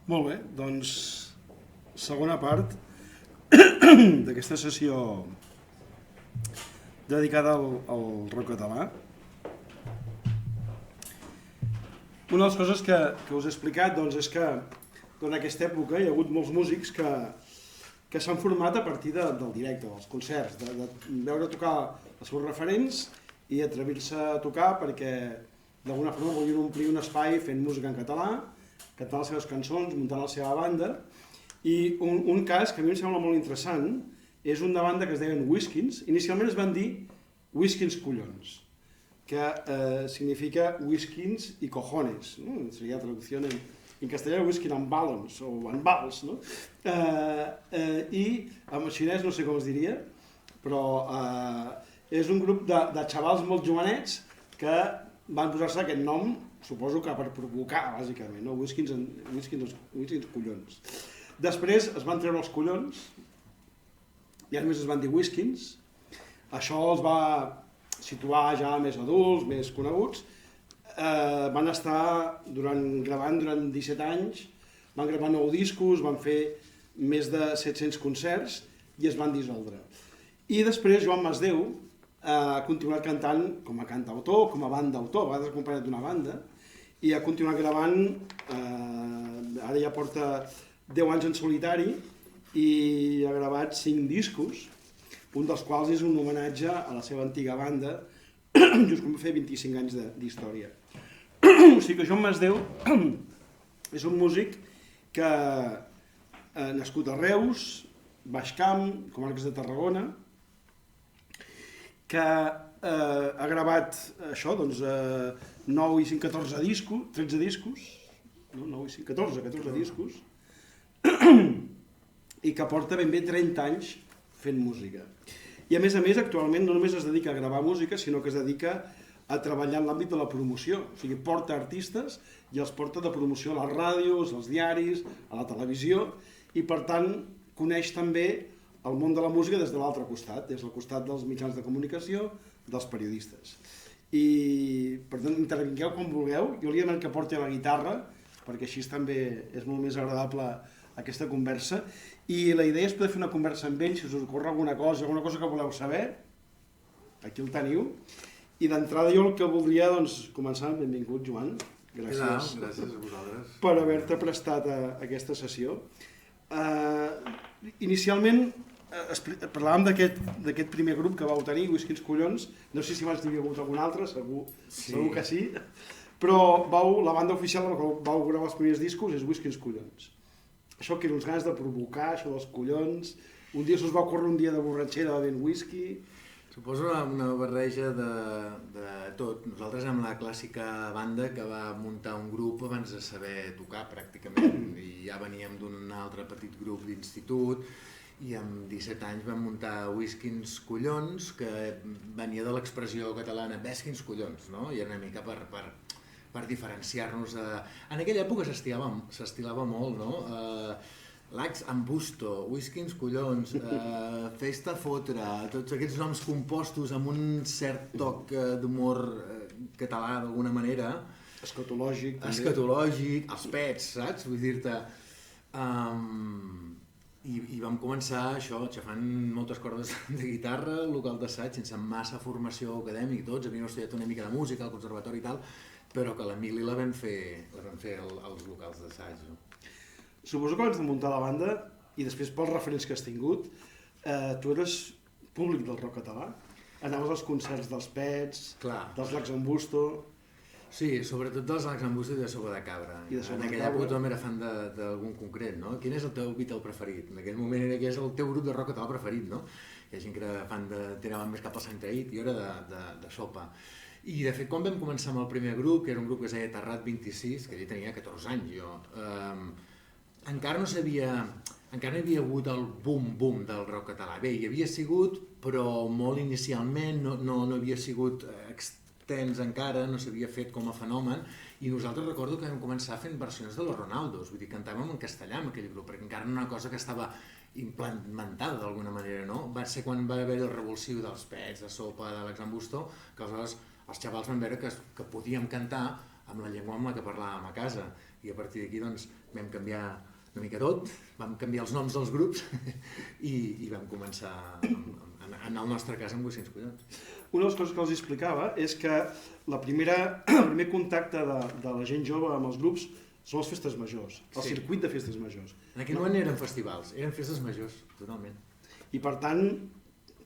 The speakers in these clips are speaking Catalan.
Molt bé, doncs segona part d'aquesta sessió dedicada al rock català. Una de les coses que us he explicat doncs, és que en aquesta època hi ha hagut molts músics que s'han format a partir del directe, dels concerts, de veure tocar els seus referents i atrevir-se a tocar perquè d'alguna forma volien omplir un espai fent música en català, cantant les seves cançons, muntant la seva banda. I un cas que a mi em sembla molt interessant és una banda que es deien Whiskins. Inicialment es van dir Whiskins Collons, que significa Whiskins y cojones, ¿no? Sería traducción en castellano Whisky and Ballons o and Balls, no? I en xinès no sé com es diria, però és un grup de xavals molt jovenets que van posar-se aquest nom, suposo que per provocar, bàsicament, no? Whiskins collons. Després es van treure els collons i a més es van dir Whiskins. Això els va situar ja més adults, més coneguts. Van estar gravant durant 17 anys, van gravar 9 discos, van fer més de 700 concerts i es van dissoldre. I després Joan Masdeu ha continuat cantant com a cantautor, com a banda-autor, a vegades acompanyat d'una banda, i ha continuat gravant, ara ja porta 10 anys en solitari i ha gravat 5 discos, un dels quals és un homenatge a la seva antiga banda, just com va fer 25 anys d'història. O sigui que Joan Masdeu és un músic que ha nascut a Reus, Baix Camp, comarques de Tarragona, que ha gravat això, doncs, 9 i 5, 14 discos, 13 discos, no, 9 i 5, 14 discos, i que porta ben bé 30 anys fent música. I a més, actualment no només es dedica a gravar música, sinó que es dedica a treballar en l'àmbit de la promoció. O sigui, porta artistes i els porta de promoció a les ràdios, als diaris, a la televisió, i per tant coneix també el món de la música des de l'altre costat, des del costat dels mitjans de comunicació, dels periodistes. I per tant, intervingueu com vulgueu. Jo li demano que porti la guitarra, perquè així també és molt més agradable aquesta conversa. I la idea és poder fer una conversa amb ell, si us ocorre alguna cosa que voleu saber, aquí el teniu. I d'entrada jo el que voldria, doncs, començar, benvingut Joan, gràcies a vosaltres per haver-te prestat a aquesta sessió. Inicialment parlàvem d'aquest primer grup que vau tenir, Whiskins Collons, no sé si abans n'hi havia hagut algun altre, segur que sí, però la banda oficial amb la qual vau gravar els primers discos és Whiskins Collons. Això que eren uns ganes de provocar, això dels collons, un dia us va ocórrer un dia de borratxera bevent whisky. Suposo una barreja de tot. Nosaltres amb la clàssica banda que va muntar un grup abans de saber tocar pràcticament, i ja veníem d'un altre petit grup d'institut, i amb 17 anys vam muntar Whiskins Collons, que venia de l'expressió catalana Vesquins Collons, no? I una mica per diferenciar-nos. En aquella època s'estilava molt, no? L'Ax Ambusto, Whiskins Collons, Festa Fotre, tots aquests noms compostos amb un cert toc d'humor català d'alguna manera. Escatològic. Escatològic, els pets, saps? Vull dir-te... I vam començar això, xafant moltes cordes de guitarra, local d'assaig, sense massa formació acadèmica, tots havíem estudiat una mica de música al conservatori i tal, però que l'Emili la vam fer als locals d'assaig. Suposo que abans de muntar la banda, i després pels referents que has tingut, tu eres públic del rock català? Anaves als concerts dels Pets, dels Lacs Ambusto... Sí, sobretot dels Lacs Ambusto i de Sopa de Cabra. En aquella època tothom era fan d'algun concret, no? Quin és el teu Beatle preferit? En aquell moment era que és el teu grup de rock català preferit, no? Hi ha gent que era fan tiraven més cap al Sant Traït, i jo era de Sopa. I de fet, quan vam començar amb el primer grup, que era un grup que es deia Terrat 26, que ell tenia 14 anys jo, encara no hi havia hagut el boom del rock català. Bé, hi havia sigut, però molt inicialment, no havia sigut extens encara, no s'havia fet com a fenomen, i nosaltres recordo que vam començar fent versions de los Ronaldos, vull dir, cantàvem en castellà amb aquell grup, perquè encara era una cosa que estava implementada d'alguna manera, no? Va ser quan va haver el revulsiu dels Pets, de Sopa, de l'Ax Ambusto, que aleshores els xavals van veure que podíem cantar amb la llengua amb la que parlàvem a casa. I a partir d'aquí doncs, vam canviar una mica tot, vam canviar els noms dels grups i vam començar, en el nostre cas, amb 800 collons. Una de les coses que els explicava és que el primer contacte de la gent jove amb els grups són les festes majors, el circuit de festes majors. En aquell moment eren festivals, eren festes majors, totalment. I per tant,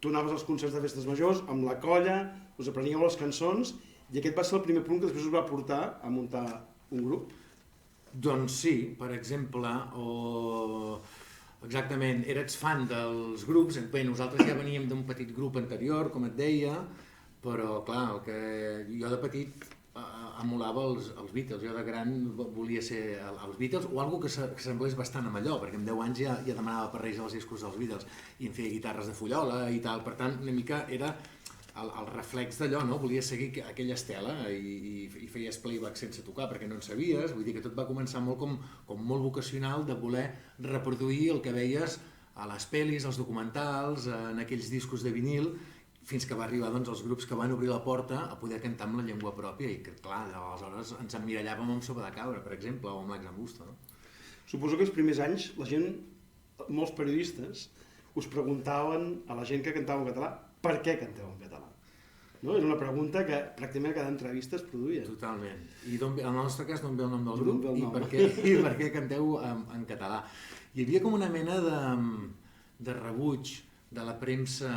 tu anaves als concerts de festes majors amb la colla, us apreníeu les cançons, i aquest va ser el primer punt que després us va portar a muntar un grup? Doncs sí, per exemple, exactament, eres fan dels grups, bé, nosaltres ja veníem d'un petit grup anterior, com et deia, però clar, el que jo de petit emulava els Beatles, jo de gran volia ser els Beatles o algo que semblés bastant amb allò, perquè amb 10 anys ja demanava per Reis els discos dels Beatles i em feia guitarres de fullola i tal, per tant una mica era el reflex d'allò, no? Volia seguir aquella estela i feies playback sense tocar perquè no en sabies, vull dir que tot va començar molt com molt vocacional de voler reproduir el que veies a les pel·lis, als documentals, en aquells discos de vinil, fins que va arribar doncs, els grups que van obrir la porta a poder cantar amb la llengua pròpia i que, clar, aleshores ens emmirallàvem amb Sopa de Cabra, per exemple, o amb l'Axambusta. No? Suposo que els primers anys la gent, molts periodistes, us preguntaven a la gent que cantava en català per què canteu en català. No? Era una pregunta que pràcticament a cada entrevista es produïa. Totalment. I en el nostre cas d'on ve el nom del grup i per què canteu en català. Hi havia com una mena de rebuig de la premsa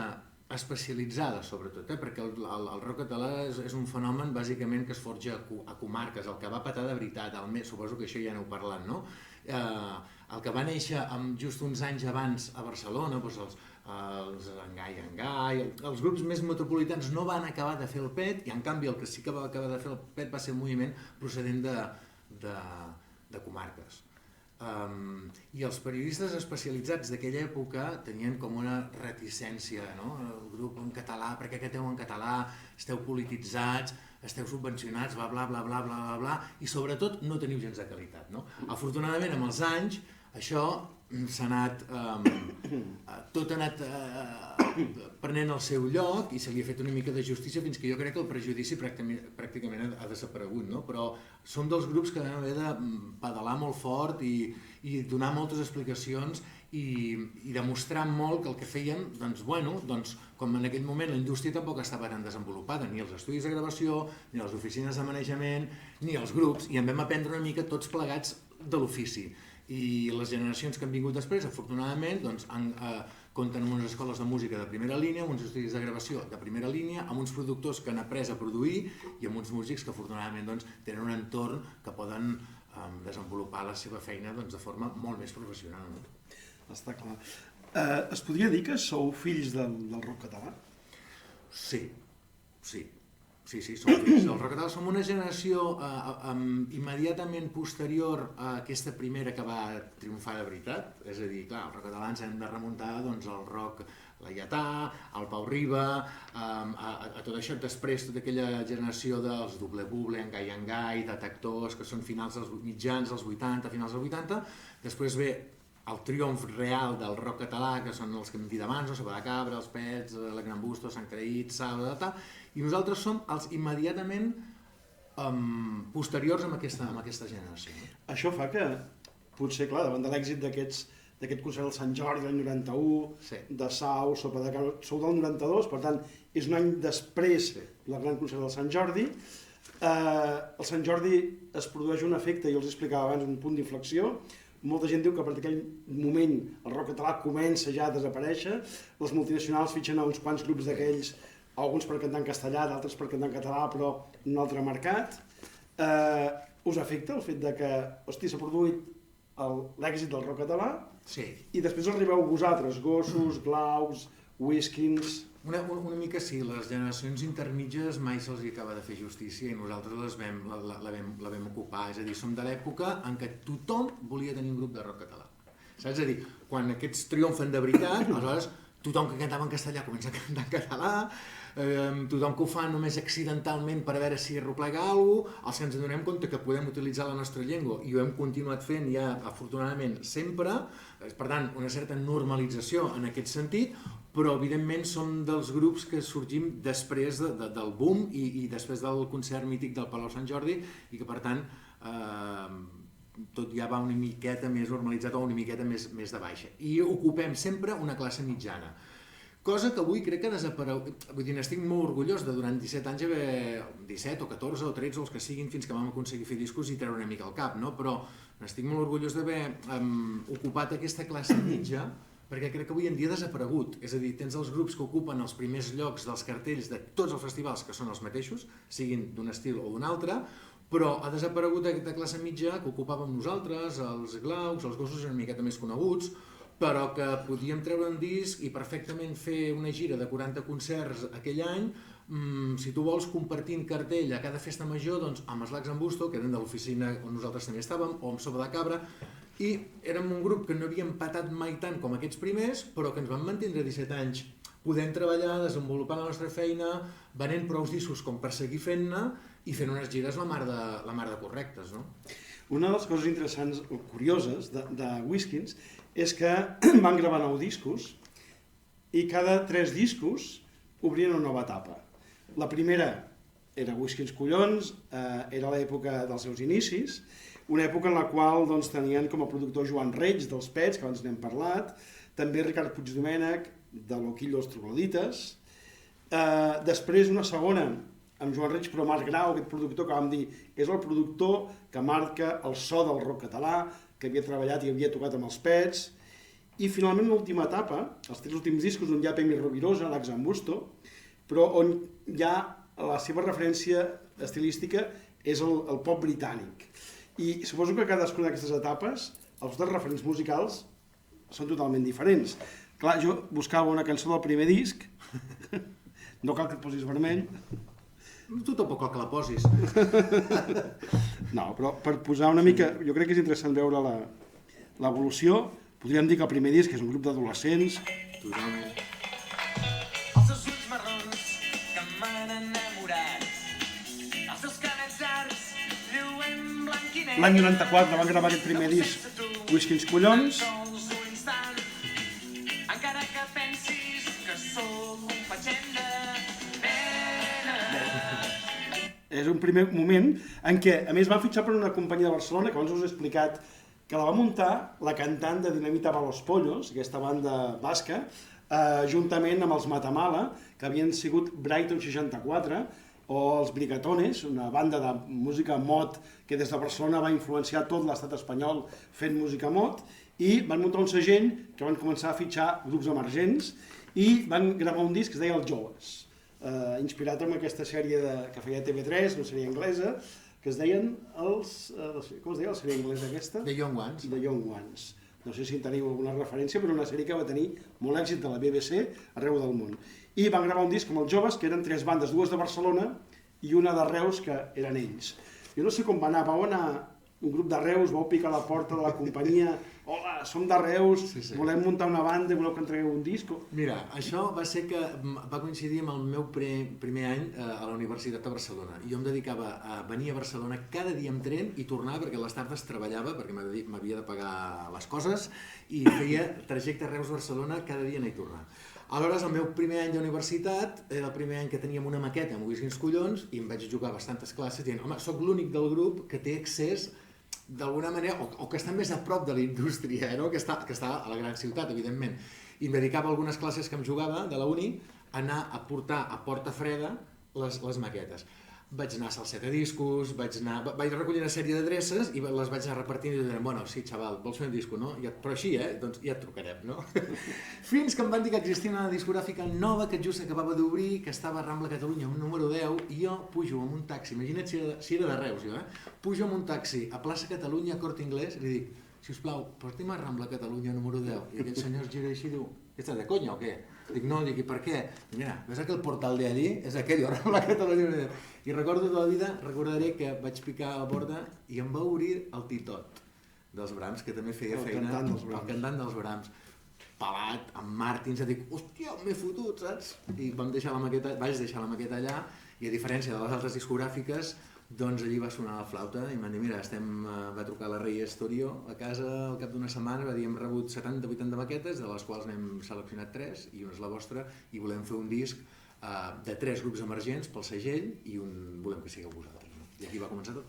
especialitzada, sobretot, perquè el rock català és un fenomen bàsicament que es forja a comarques, el que va petar de veritat, suposo que això ja n'heu parlat, no? El que va néixer just uns anys abans a Barcelona, doncs els Engai, els grups més metropolitans no van acabar de fer el pet, i en canvi el que sí que va acabar de fer el pet va ser un moviment procedent de comarques. I els periodistes especialitzats d'aquella època tenien com una reticència, no? El grup en català, per què canteu en català, esteu polititzats, esteu subvencionats, bla bla bla bla bla bla, i sobretot no teniu gens de qualitat, no? Afortunadament amb els anys això s'ha anat, tot ha anat prenent el seu lloc i se li ha fet una mica de justícia fins que jo crec que el prejudici pràcticament ha desaparegut, no? Però som dels grups que vam haver de pedalar molt fort i donar moltes explicacions i demostrar molt que el que fèiem, doncs, com en aquell moment la indústria tampoc estava tan desenvolupada, ni els estudis de gravació, ni les oficines de manejament, ni els grups, i en vam aprendre una mica tots plegats de l'ofici. I les generacions que han vingut després, afortunadament, compten amb unes escoles de música de primera línia, amb uns estudis de gravació de primera línia, amb uns productors que han après a produir i amb uns músics que afortunadament tenen un entorn que poden desenvolupar la seva feina de forma molt més professional. Està clar. Es podria dir que sou fills del rock català? Sí. Som fills del rock català. Som una generació immediatament posterior a aquesta primera que va triomfar de veritat. És a dir, clar, el rock català ens hem de remuntar al rock laietà, al Pau Riba, a tot això després, tota aquella generació dels Doble Buble, Engai, Detectors, que són mitjans dels 80, finals dels 80. Després ve el triomf real del rock català, que són els que hem dit abans, Sopa de Cabra, els Pets, l'Agnambusto, Sant Creït, Sala, i nosaltres som els immediatament posteriors a aquesta generació. Això fa que, potser, clar, davant de l'èxit d'aquest concert del Sant Jordi del 91, de Sau, Sopa de Cabra, sou del 92, per tant, és un any després del gran concert del Sant Jordi. El Sant Jordi es produeix un efecte, jo els explicava abans, un punt d'inflexió. Molta gent diu que a partir d'aquell moment el rock català comença ja a desaparèixer, les multinacionals fitxen a uns quants grups d'aquells, alguns per cantar en castellà, d'altres per cantar en català, però en un altre mercat. Us afecta el fet que, s'ha produït l'èxit del rock català i després arribeu vosaltres, Gossos, Glaus, Whiskins... Una mica sí, les generacions intermitges mai se'ls acaba de fer justícia i nosaltres la vam ocupar, és a dir, som de l'època en què tothom volia tenir un grup de rock català. Saps? És a dir, quan aquests triomfen de veritat, aleshores tothom que cantava en castellà comença a cantar en català, tothom que ho fa només accidentalment per a veure si arroplega alguna cosa, els que ens adonem compte que podem utilitzar la nostra llengua i ho hem continuat fent ja afortunadament sempre, per tant una certa normalització en aquest sentit, però evidentment som dels grups que sorgim després del boom i després del concert mític del Palau Sant Jordi i que per tant tot ja va una miqueta més normalitzat o una miqueta més de baixa. I ocupem sempre una classe mitjana. Cosa que avui crec que ha desaparegut. Vull dir, n'estic molt orgullós de durant 17 anys haver... 17 o 14 o 13 o els que siguin fins que vam aconseguir fer discos i treure una mica al cap, no? Però n'estic molt orgullós d'haver ocupat aquesta classe mitja perquè crec que avui en dia ha desaparegut. És a dir, tens els grups que ocupen els primers llocs dels cartells de tots els festivals que són els mateixos, siguin d'un estil o d'un altre, però ha desaparegut aquesta classe mitja que ocupàvem nosaltres, els Glaus, els Gossos una miqueta més coneguts, però que podíem treure un disc i perfectament fer una gira de 40 concerts aquell any, si tu vols, compartint cartell a cada festa major, doncs amb els Lacs en Busto, que eren de l'oficina on nosaltres també estàvem, o amb Sopa de Cabra, i érem un grup que no havíem patat mai tant com aquests primers, però que ens vam mantindre 17 anys podent treballar, desenvolupant la nostra feina, venent prou discos com per seguir fent-ne i fent unes gires la mar de correctes, no? Una de les coses interessants o curioses de Whiskins és que van gravar 9 discos i cada 3 discos obrien una nova etapa. La primera era Whiskins Collons, era l'època dels seus inicis, una època en la qual doncs, tenien com a productor Joan Reig dels Pets, que abans n'hem parlat, també Ricard Puigdomènech de Loquillo els Troglodites, després una segona amb Joan Reig, però Marc Grau, aquest productor que vam dir, és el productor que marca el so del rock català, que havia treballat i havia tocat amb els Pets, i finalment l'última etapa, els 3 últims discos on hi ha Pemi Rovirosa, Lacs en Busto, però on hi ha la seva referència estilística és el pop britànic. I suposo que cadascuna d'aquestes etapes, els dos referents musicals són totalment diferents. Clar, jo buscava una cançó del primer disc, no cal que et posis vermell. Tu tampoc cal que la posis. No, però per posar una mica, jo crec que és interessant veure l'evolució. Podríem dir que el primer disc és un grup d'adolescents. Totalment. Els seus ulls marrons que m'han enamorat, els seus cabells llargs, lluent blanc i negre. L'any 94 van gravar aquest primer disc, Whiskins Collons. Encara que pensis que sóc un patxem de pena. És un primer moment en què, a més, van fitxar per una companyia de Barcelona, que abans us he explicat, que la va muntar la cantant de Dinamita va los Pollos, aquesta banda basca, juntament amb els Matamala, que havien sigut Brighton 64, o els Brigatones, una banda de música mod que des de Barcelona va influenciar tot l'estat espanyol fent música mod, i van muntar un segell que van començar a fitxar grups emergents i van gravar un disc que es deia Els Joves, inspirat en aquesta sèrie que feia TV3, una sèrie anglesa, que es deien com es deia la sèrie anglesa aquesta? The Young Ones. The Young Ones. No sé si en teniu alguna referència, però una sèrie que va tenir molt èxit de la BBC arreu del món. I van gravar un disc amb Els Joves, que eren 3 bandes, 2 de Barcelona i una de Reus, que eren ells. Jo no sé com va anar, vau anar un grup de Reus, vau picar a la porta de la companyia, hola, som de Reus, volem muntar una banda, voleu que entregueu un disc? Mira, això va ser que va coincidir amb el meu primer any a la Universitat de Barcelona. Jo em dedicava a venir a Barcelona cada dia amb tren i tornar perquè a les tardes treballava, perquè m'havia de pagar les coses, i feia trajecte Reus-Barcelona cada dia anar i tornar. Aleshores, el meu primer any d'universitat era el primer any que teníem una maqueta amb Whiskins Collons i em vaig jugar bastantes classes dient, home, sóc l'únic del grup que té accés d'alguna manera, o que està més a prop de la indústria, no? que està a la gran ciutat, evidentment. I em dedicava a algunes classes que em jugava de la uni a anar a portar a porta freda les maquetes. Vaig anar a Salseta Discos, vaig recollir una sèrie d'adreces i les vaig anar repartint i deien, bueno, sí, xaval, vols fer un disco, no? Però així, doncs ja et trucarem, no? Fins que em van dir que existia una discogràfica nova que just acabava d'obrir, que estava a Rambla Catalunya, un número 10, i jo pujo amb un taxi, imagina't si era de Reus, jo, pujo amb un taxi a plaça Catalunya, a Corte Inglés, i li dic, sisplau, porti'm a Rambla Catalunya número 10. I aquell senyor es gira així i diu, ¿estás de coña o què? Dic, no, i per què? Mira, ves aquell portal de allí? És aquell, a Rambla Catalunya. I recordo tota la vida, recordaré que vaig picar a la porta i em va obrir el Titot dels Brams, que també feia feina. El cantant dels Brams. Pelat, amb Martins, dic, hòstia, m'he fotut, saps? I vaig deixar la maqueta allà, i a diferència de les altres discogràfiques, doncs allí va sonar la flauta i em van dir, mira, va trucar la Reyes Torio a casa al cap d'una setmana, va dir, hem rebut 70-80 maquetes, de les quals n'hem seleccionat 3, i una és la vostra, i volem fer un disc de 3 grups emergents pel segell, i volem que sigueu vosaltres. No? I aquí va començar tot.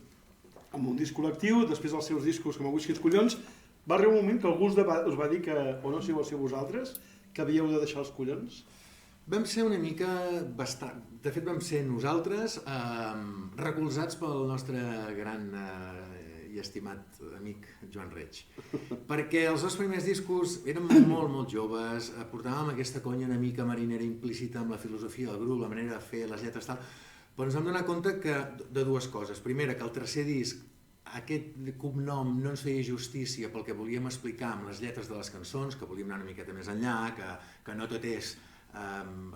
amb un disc col·lectiu, després dels seus discos com a Whisky els Collons, va arribar un moment que algú us va dir que, o no si vau ser vosaltres, que havíeu de deixar els collons? Vam ser una mica bastant... De fet, vam ser nosaltres recolzats pel nostre gran i estimat amic Joan Reig. Perquè els dos primers discos érem molt joves, portàvem aquesta conya una mica marinera implícita amb la filosofia del grup, la manera de fer, les lletres, tal. Però ens vam donar compte de dues coses. Primera, que el tercer disc, aquest cognom no ens feia justícia pel que volíem explicar amb les lletres de les cançons, que volíem anar una miqueta més enllà, que no tot és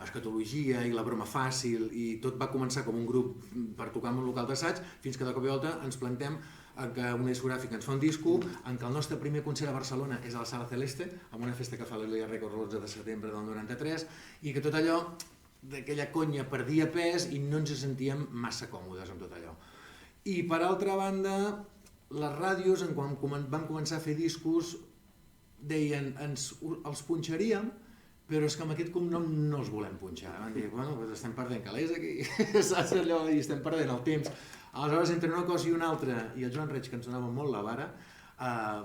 escatologia i la broma fàcil, i tot va començar com un grup per tocar en un local d'assaig, fins que de cop i volta ens plantem que una discogràfica ens fa un disco, en què el nostre primer concert a Barcelona és a la Sala Celeste, amb una festa que fa l'Elia Records l'11 de setembre del 93, i que tot allò d'aquella conya perdia pes i no ens sentíem massa còmodes amb tot allò. I per altra banda, les ràdios, quan vam començar a fer discos, deien, els punxaríem, però és que amb aquest cognom no els volem punxar. Van dir, bueno, doncs estem perdent calés aquí, saps allò? I estem perdent el temps. Aleshores, entre una cosa i una altra, i el Joan Reig, que ens donava molt la vara,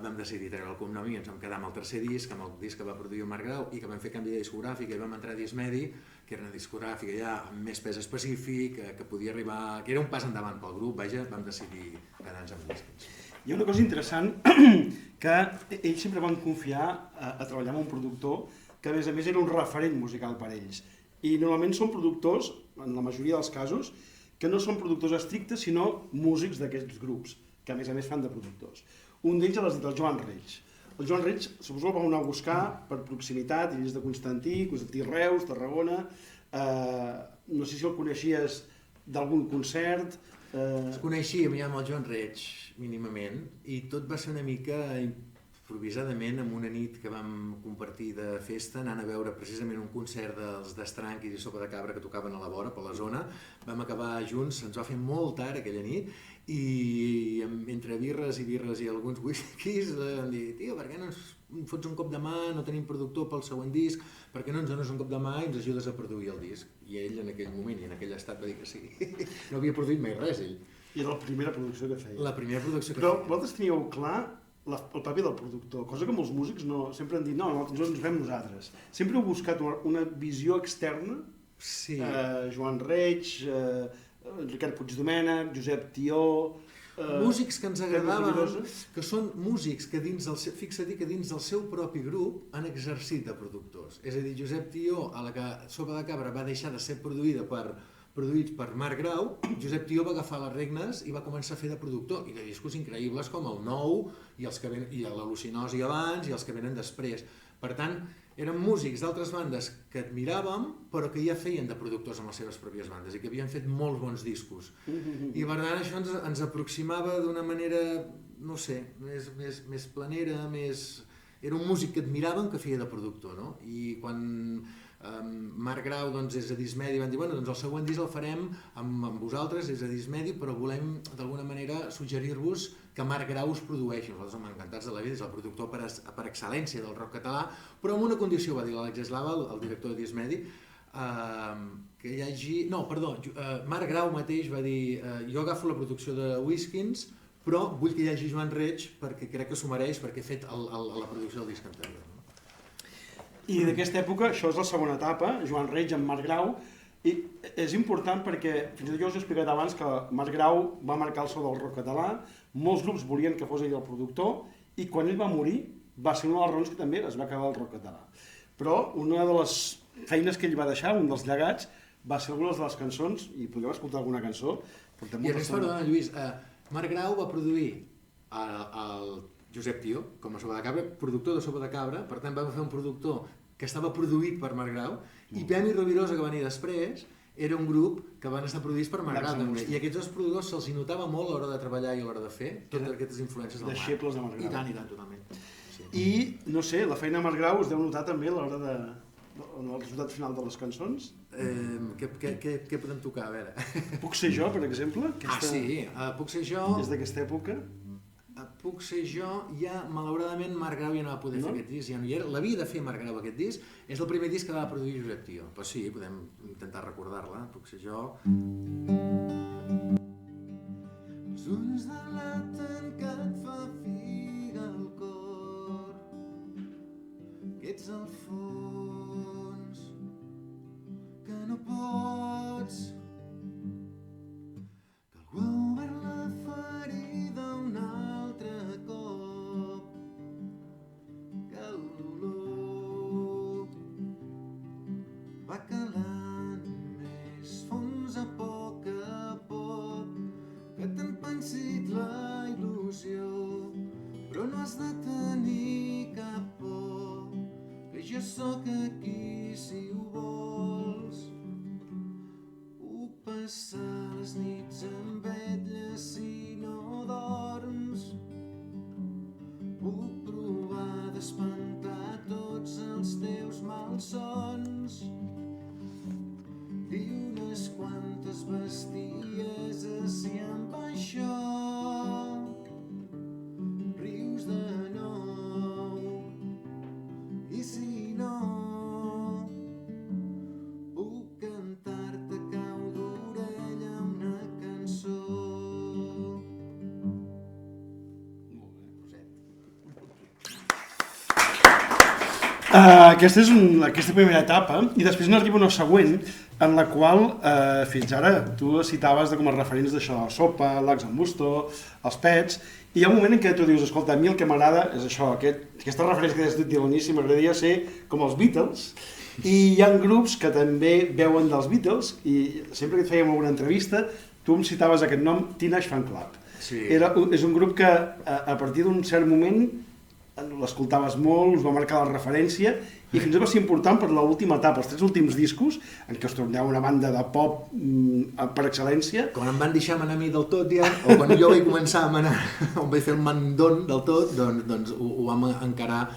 vam decidir treure el cognom i ens vam quedar amb el tercer disc, amb el disc que va produir el Marc Grau, i que vam fer canvi de discogràfica i vam entrar a Dismedi, que era una discogràfica ja amb més pes específic, que podia arribar... que era un pas endavant pel grup, vaja, vam decidir quedar-nos amb discs. Hi ha una cosa interessant, que ells sempre van confiar a treballar amb un productor que a més era un referent musical per ells. I normalment són productors, en la majoria dels casos, que no són productors estrictes, sinó músics d'aquests grups, que a més fan de productors. Un d'ells ja l'has dit, el Joan Reig. El Joan Reig, suposo que el vau anar a buscar per proximitat, ell és de Constantí Reus, Tarragona, no sé si el coneixies d'algun concert... Ens coneixíem ja amb el Joan Reig, mínimament, i tot va ser una mica improvisadament en una nit que vam compartir de festa, anant a veure precisament un concert dels d'Estranquis i Sopa de Cabra que tocaven a la vora, per la zona. Vam acabar junts, ens va fer molt tard aquella nit, i entre birres i alguns whiskies vam dir, tio, per què no ens fots un cop de mà, no tenim productor pel següent disc, per què no ens dones un cop de mà i ens ajudes a produir el disc? I ell en aquell moment i en aquell estat va dir que sí. No havia produït mai res, ell. I era la primera producció que feia. La primera producció que feia. Però vosaltres teníeu clar el paper del productor, cosa que molts músics sempre han dit, no, ens en fem nosaltres. Sempre heu buscat una visió externa, sí. Joan Reig, Ricard Puigdomènech, Josep Tió... músics que ens agradaven, que són músics que fixa-t'hi que dins del seu propi grup han exercit de productors. És a dir, Josep Tió, a la que Sopa de Cabra va deixar de ser produïts per Marc Grau, Josep Tió va agafar les regnes i va començar a fer de productor, i de discos increïbles com el Nou, i l'Al·lucinosi abans, i els que venen després. Per tant, eren músics d'altres bandes que admiràvem, però que ja feien de productors amb les seves pròpies bandes, i que havien fet molts bons discos. I per tant, això ens aproximava d'una manera, no sé, més planera, era un músic que admiràvem que feia de productor, no? I quan Marc Grau és a Dismedi, van dir, bueno, doncs el següent disc el farem amb vosaltres, és a Dismedi, però volem d'alguna manera suggerir-vos que Marc Grau us produeixi. Nosaltres som encantats de la vida, és el productor per excel·lència del rock català, però amb una condició, va dir l'Àlex Eslava, el director de Dismedi, que hi hagi... No, perdó, Marc Grau mateix va dir, jo agafo la producció de Whiskins, però vull que hi hagi Joan Reig perquè crec que s'ho mereix, perquè he fet la producció del disc anterior. I d'aquesta època, això és la segona etapa, Joan Reig amb Marc Grau, i és important perquè, fins i tot jo us he explicat abans que Marc Grau va marcar el so del rock català, molts grups volien que fos ell el productor, i quan ell va morir va ser una de les raons que també es va acabar el rock català. Però una de les feines que ell va deixar, un dels llegats, va ser algunes de les cançons, i podeu escoltar alguna cançó. I a més, perdona, Lluís, Marc Grau va produir el Josep Tió, com a Sopa de Cabra, productor de Sopa de Cabra, per tant va fer un productor que estava produït per Marc Grau, i Pem i Rovirosa, que va venir després, era un grup que van estar produïts per Marc Grau també. I aquests dos productors se'ls notava molt a l'hora de treballar i a l'hora de fer totes aquestes influències del Marc. Deixebles de Marc Grau. I tant, totalment. I, no sé, la feina de Marc Grau us deu notar també a l'hora el resultat final de les cançons? Què podem tocar, a veure? Puc ser jo, per exemple? Sí, Puc ser jo... És d'aquesta època? Puc ser jo, ja malauradament Marc Grau ja no va poder fer aquest disc, ja no hi era. L'havia de fer Marc Grau aquest disc, és el primer disc que va produir Josep Tió. Però sí, podem intentar recordar-la, Puc ser jo... ulls delaten que et fa figa el cor, que ets al fons, que no pots, que algú ha obert la ferida un altre cop, que l'olor va calant més fons a poc, que t'han pensit la il·lusió, però no has de tenir cap por, que jo sóc aquí si ho vols. Puc passar les nits amb vetlles si no dorms, puc provar d'espantar tots els teus malsons, dir unes quantes bestieses i amb això rius de nou. I si no, puc cantar-te a cau d'orella una cançó. Aquesta primera etapa, i després n'arriba una següent, en la qual, fins ara, tu citaves com a referents d'això, la sopa, l'Axambusto, els Pets, i hi ha un moment en què tu dius, escolta, a mi el que m'agrada és això, aquesta referència que has dit a l'inici, m'agradaria ser com els Beatles, i hi ha grups que també veuen dels Beatles, i sempre que et fèiem alguna entrevista, tu em citaves aquest nom, Teenage Fanclub. Sí. És un grup que, a partir d'un cert moment, l'escoltaves molt, us va marcar la referència i fins i tot va ser important per l'última etapa, els 3 últims discos, en què us torneu una banda de pop per excel·lència. Quan em van deixar manar a mi del tot ja, o quan jo vaig començar a manar, on vaig fer el mandón del tot, doncs ho vam encarar,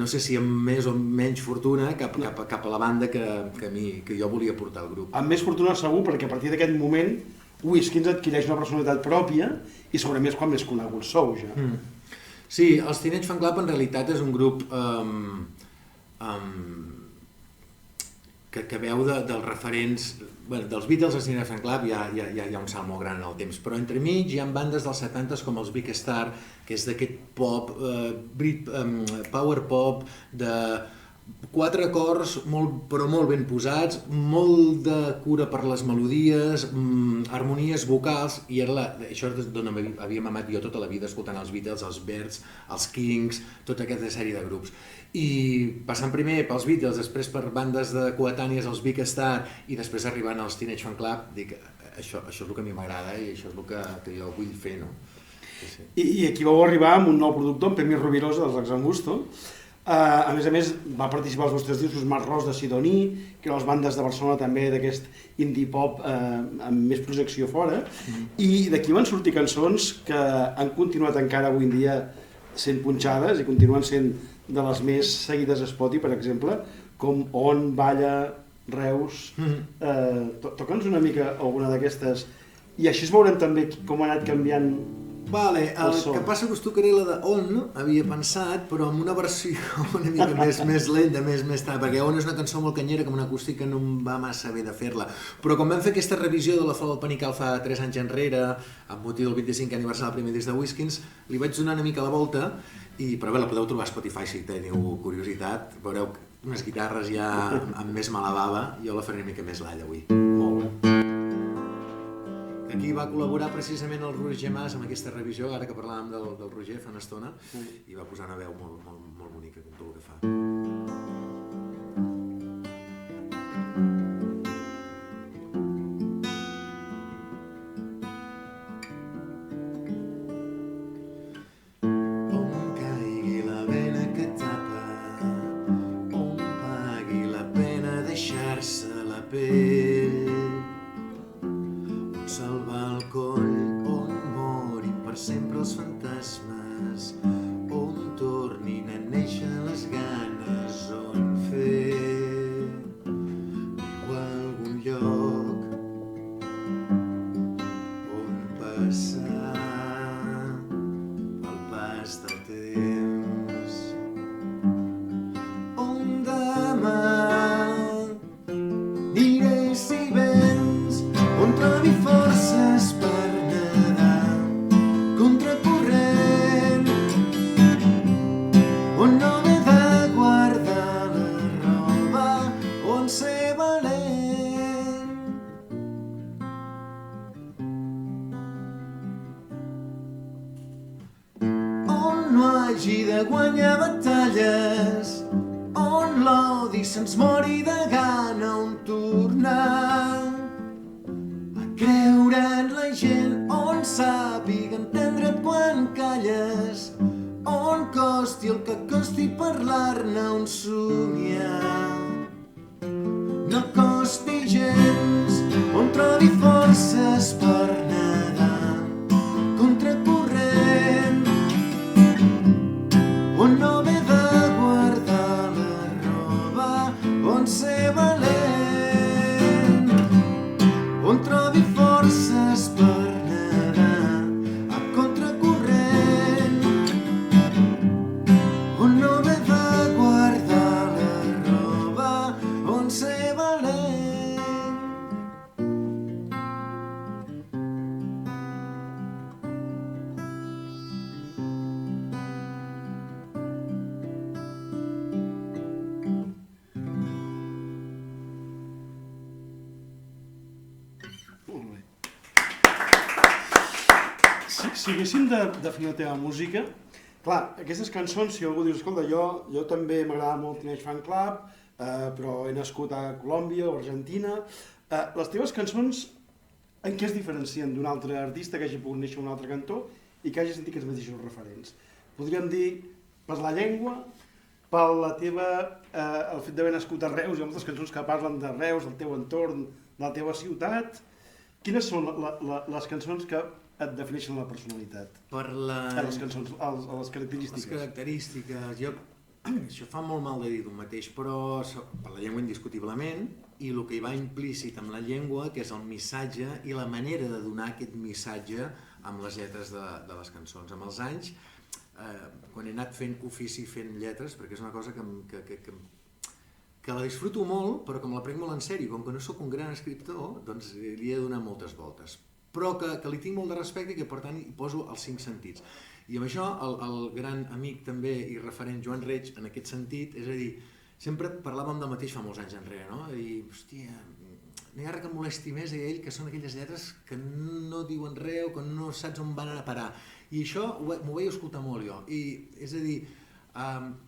no sé si amb més o menys fortuna, cap a la banda que jo volia portar al grup. Amb més fortuna segur, perquè a partir d'aquest moment Whiskins adquireix una personalitat pròpia i segurament és quan més coneguts sou ja. Sí, els Teenage Fanclub en realitat és un grup que veu dels referents, dels Beatles als Teenage Fanclub hi ha un salt molt gran en el temps, però entremig hi ha bandes dels 70s com els Big Star, que és d'aquest pop, power pop, de 4 acords però molt ben posats, molt de cura per les melodies, harmonies vocals, i això és d'on havíem amat jo tota la vida, escoltant els Beatles, els Birds, els Kings, tota aquesta sèrie de grups. I passant primer pels Beatles, després per bandes de coetànies, els Big Star, i després arribant als Teenage Fanclub, dic, això és el que a mi m'agrada i això és el que jo vull fer, no? Sí. I aquí vau arribar amb un nou productor, en Pemi Rovirosa, dels Axambusto. A més, va participar als vostres discos Mar Ros de Sidoní, que eren les bandes de Barcelona també d'aquest indie pop amb més projecció fora, i d'aquí van sortir cançons que han continuat encara avui en dia sent punxades i continuen sent de les més seguides a Spotify, per exemple, com On, Balla, Reus... Toca'ns una mica alguna d'aquestes, i així es veurem també com ha anat canviant. Vale, el que passa que us tocaré la de On, havia pensat, però amb una versió una mica més lenta, més tard, perquè On és una cançó molt canyera, que amb una acústica no em va massa bé de fer-la. Però quan vam fer aquesta revisió de la Flor del Panical fa 3 anys enrere, amb motiu del 25è aniversari del primer disc de Whiskins, li vaig donar una mica la volta, però bé, la podeu trobar a Spotify si teniu curiositat, veureu unes guitarres ja amb més mala bava, jo la faré una mica més lalla avui. Molt bé. Aquí va col·laborar precisament el Roger Mas amb aquesta revisió, ara que parlàvem del Roger fa una estona, i va posar una veu molt bonica, com tot el que fa. On caigui la vena que tapa, on pagui la pena deixar-se la pell, salvar el coll, on morin per sempre els fantasmes, on tornin a néixer les ganes, on fer viu a algun lloc, on passar pel pas del temps, on demà aniré i se'ns mori de gana on tornar. A creure en la gent on sàpiga entendre't quan calles, on costi el que costi parlar-ne, on somiar. No costi gens, on trobi forces per nedar contracorrent, on no m'he de guardar la roba, on ser valent, on trobi forces per nedar a contracorrent, on no m'he de guardar la roba, on ser valent. Molt bé. Si haguéssim de definir la teva música, clar, aquestes cançons, si algú dius, escolta, jo també m'agrada molt Teenage Fan Club, però he nascut a Colòmbia o Argentina. Les teves cançons, en què es diferencien d'un altre artista que hagi pogut néixer un altre cantó i que hagi sentit aquests mateixos referents? Podríem dir per la llengua, per la teva, el fet d'haver nascut a Reus, hi ha moltes cançons que parlen de Reus, del teu entorn, de la teva ciutat. Quines són les cançons que et defineixen la personalitat? Per la... Les cançons, les característiques. Les característiques, això fa molt mal de dir d'un mateix, però per la llengua indiscutiblement, i el que hi va implícit amb la llengua, que és el missatge i la manera de donar aquest missatge amb les lletres de les cançons. Amb els anys, quan he anat fent ofici, fent lletres, perquè és una cosa que la disfruto molt, però que me la prenc molt en sèrio. Com que no sóc un gran escriptor, doncs li he de donar moltes voltes. Però que li tinc molt de respecte i que, per tant, hi poso els 5 sentits. I amb això, el gran amic també i referent Joan Reig, en aquest sentit, és a dir, sempre parlàvem del mateix fa molts anys enrere, no? I, hòstia, no hi ha res que em molesti més a ell, que són aquelles lletres que no diuen res o que no saps on van anar a parar. I això m'ho vaig escoltar molt jo. I, és a dir,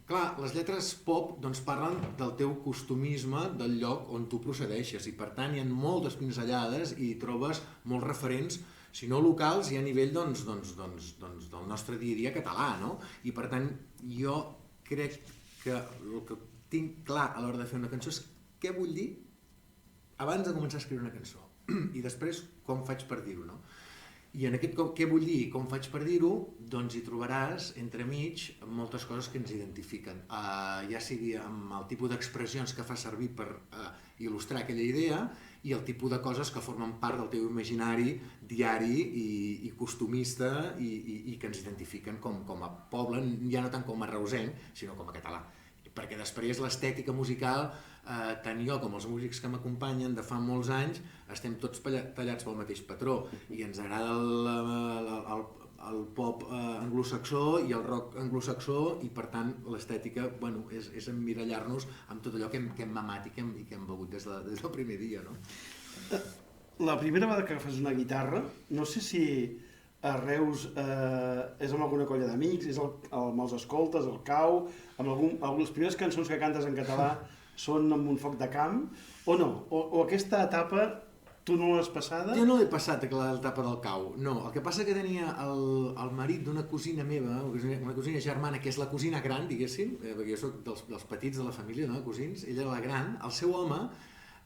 clar, les lletres pop doncs, parlen del teu costumisme, del lloc on tu procedeixes, i per tant hi ha moltes pinzellades i trobes molts referents, si no locals, i a nivell doncs, del nostre dia a dia català, no? I per tant jo crec que el que tinc clar a l'hora de fer una cançó és què vull dir abans de començar a escriure una cançó i després com faig per dir-ho, no? I en aquest què vull dir i com faig per dir-ho, doncs hi trobaràs entremig moltes coses que ens identifiquen, ja sigui amb el tipus d'expressions que fa servir per il·lustrar aquella idea i el tipus de coses que formen part del teu imaginari diari i costumista i que ens identifiquen com a poble, ja no tant com a reusenc, sinó com a català. Perquè després l'estètica musical, tant jo com els músics que m'acompanyen de fa molts anys, estem tots tallats pel mateix patró i ens agrada el pop anglosaxó i el rock anglosaxó i per tant l'estètica és emmirallar-nos amb tot allò que hem mamat i que hem begut des del primer dia, no? La primera vegada que agafes una guitarra, no sé si a Reus és amb alguna colla d'amics, és amb els escoltes, el cau, amb les primeres cançons que cantes en català són amb un foc de camp, o no? O aquesta etapa tu no l'has passada? Jo no l'he passat, l'etapa del cau, no. El que passa que tenia el marit d'una cosina meva, una cosina germana, que és la cosina gran, diguéssim, perquè jo soc dels petits de la família, no?, cosins, ella era la gran, el seu home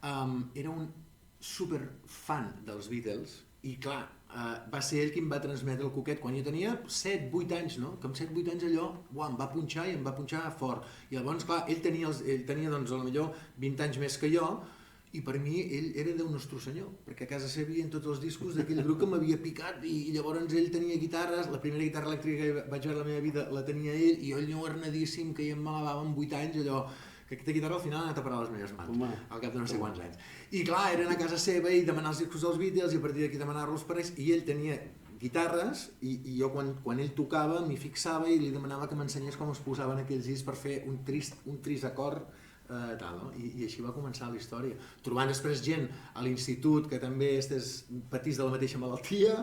era un superfan dels Beatles, i clar, va ser ell qui em va transmetre el coquet quan jo tenia 7-8 anys, no? Que amb 7-8 anys allò em va punxar i em va punxar fort. I llavors, clar, ell tenia doncs, potser 20 anys més que jo i per mi ell era Déu nostre senyor, perquè a casa seva hi havia tots els discos d'aquell grup que m'havia picat i llavors ell tenia guitarres, la primera guitarra elèctrica que vaig veure a la meva vida la tenia ell i jo enyornadíssim que ja em malabava amb 8 anys allò, que aquesta guitarra al final ha anat a parar a les meves mans, al cap de no sé quants anys. I clar, era anar a casa seva i demanar els discos dels Beatles i a partir d'aquí demanar-los per ells, i ell tenia guitarres i jo quan ell tocava m'hi fixava i li demanava que m'ensenyés com es posaven aquells discs per fer un trist acord tal, no? I així va començar la història. Trobant després gent a l'institut que també patís de la mateixa malaltia,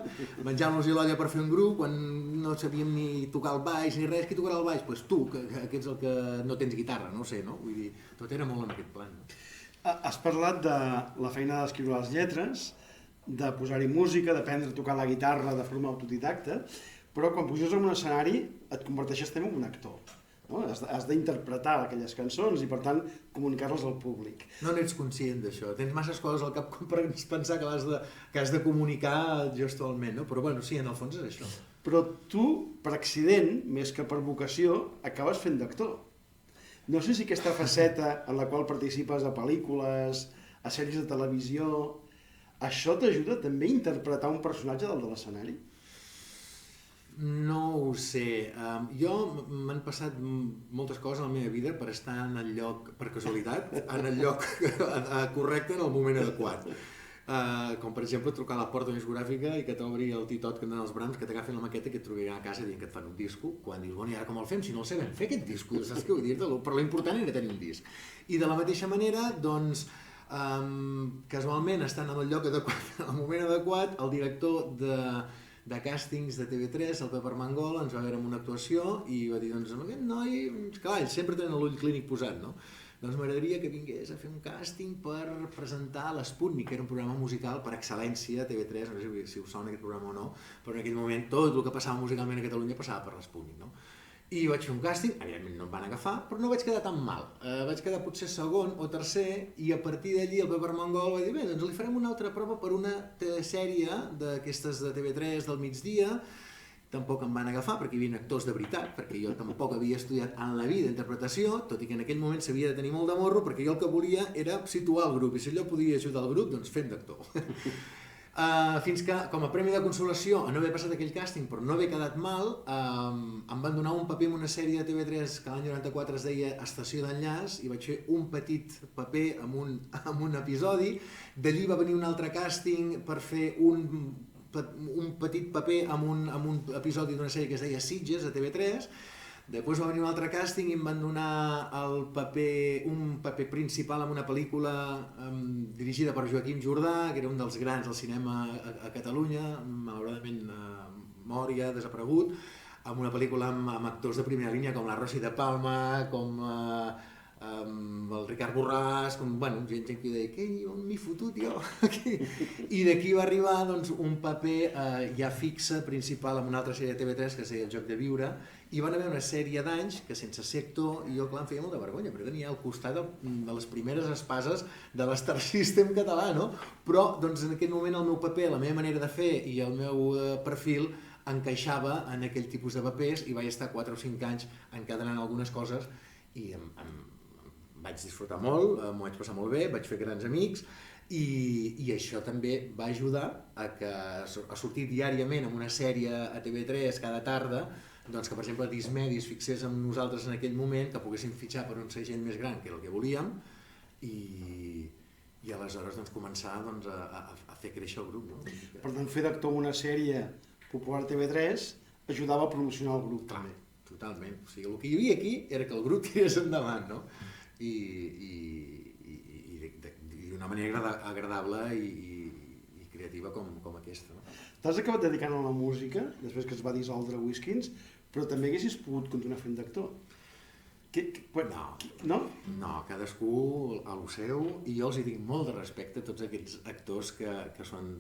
menjant-los l'olla per fer un grup, quan no sabíem ni tocar el baix ni res. Qui tocarà el baix? Doncs tu, que ets el que no tens guitarra, no ho sé, no? Vull dir, tot era molt en aquest plan. No? Has parlat de la feina d'escriure les lletres, de posar-hi música, d'aprendre a tocar la guitarra de forma autodidacta, però quan puges en un escenari et converteixes també en un actor. No? Has d'interpretar aquelles cançons i, per tant, comunicar-les al públic. No n'ets conscient d'això. Tens masses coses al cap per pensar que has de comunicar gestualment, no? Però, bueno, sí, en el fons és això. Però tu, per accident, més que per vocació, acabes fent d'actor. No sé si aquesta faceta en la qual participes a pel·lícules, a sèries de televisió, això t'ajuda també a interpretar un personatge del de l'escenari? No ho sé. Jo m'han passat moltes coses a la meva vida per estar en el lloc, per casualitat, en el lloc correcte en el moment adequat. Com per exemple trucar a la porta discogràfica i que t'obri el titot que et donen els Brams, que t'agafin la maqueta i que et trobaran a casa dient que et fan un disco, quan dius, bueno, i ara com el fem? Si no el sabem fer aquest disco, saps què vull dir-te? Però l'important era tenir un disc. I de la mateixa manera, doncs, casualment, estant en el lloc adequat, en el moment adequat, el director de càstings de TV3, el Pep Armengol, ens va veure en una actuació i va dir, doncs, aquest noi, clar, ells sempre tenen l'ull clínic posat, no? Doncs m'agradaria que vingués a fer un càsting per presentar l'Sputnik, que era un programa musical per excel·lència a TV3, no sé si us sona aquest programa o no, però en aquell moment tot el que passava musicalment a Catalunya passava per l'Sputnik, no? I vaig fer un càsting, evidentment no em van agafar, però no vaig quedar tan mal. Vaig quedar potser segon o tercer i a partir d'allí el Pep Armengol va dir, bé, doncs li farem una altra prova per una sèrie d'aquestes de TV3 del migdia. Tampoc em van agafar perquè hi havia actors de veritat, perquè jo tampoc havia estudiat en la vida interpretació, tot i que en aquell moment s'havia de tenir molt de morro, perquè jo el que volia era situar el grup, i si allò podia ajudar el grup, doncs fent d'actor. Fins que, com a premi de consolació, a no haver passat aquell càsting però no haver quedat mal, em van donar un paper en una sèrie de TV3 que l'any 94 es deia Estació d'enllaç, i vaig fer un petit paper en un episodi. D'allí va venir un altre càsting per fer un petit paper en un episodi d'una sèrie que es deia Sitges, a TV3. Després va venir un altre càsting i em van donar un paper principal en una pel·lícula dirigida per Joaquim Jordà, que era un dels grans del cinema a Catalunya, malauradament mort i ha desaparegut, amb una pel·lícula amb actors de primera línia com la Rosy de Palma, com el Ricard Borràs, bueno, gent que deia, on m'hi fotut jo? I d'aquí va arribar doncs, un paper ja fixe principal en una altra sèrie de TV3 que es deia El joc de viure, i van haver una sèrie d'anys que sense ser actor, i jo clar em feia molta vergonya, perquè tenia al costat de les primeres espases de l'Star System català, no? Però doncs, en aquell moment el meu paper, la meva manera de fer i el meu perfil encaixava en aquell tipus de papers i vaig estar 4 o 5 anys encadenant algunes coses i vaig disfrutar molt, m'ho vaig passar molt bé, vaig fer grans amics i això també va ajudar a sortir diàriament en una sèrie a TV3 cada tarda, doncs que per exemple Dismedi es fixés en nosaltres en aquell moment, que poguéssim fitxar per un segell més gran, que era el que volíem, i aleshores doncs, començar doncs, a fer créixer el grup. No? Per tant, fer d'actor en una sèrie popular TV3 ajudava a promocionar el grup. Clar, totalment. O sigui, el que hi havia aquí era que el grup tirés endavant, no? I d'una manera agradable i creativa com aquesta. No? T'has acabat dedicant a la música, després que es va dissoldre Whiskins, però també haguessis pogut continuar fent d'actor. No? No, cadascú a lo seu, i jo els hi tinc molt de respecte a tots aquests actors que s'ho han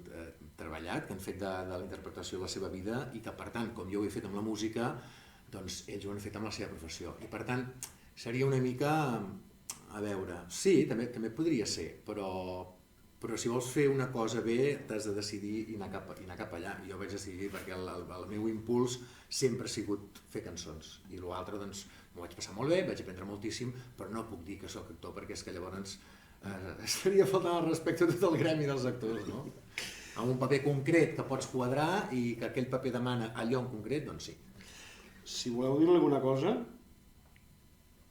treballat, que han fet de la interpretació la seva vida i que, per tant, com jo ho he fet amb la música, doncs ells ho han fet amb la seva professió. I, per tant, seria una mica, a veure, sí, també podria ser, però si vols fer una cosa bé t'has de decidir i anar cap allà. Jo vaig decidir perquè el meu impuls sempre ha sigut fer cançons i l'altre doncs m'ho vaig passar molt bé, vaig aprendre moltíssim, però no puc dir que sóc actor perquè és que llavors estaria faltant el respecte a tot el gremi dels actors, no? Amb un paper concret que pots quadrar i que aquell paper demana allò en concret, doncs sí. Si voleu dir-li alguna cosa,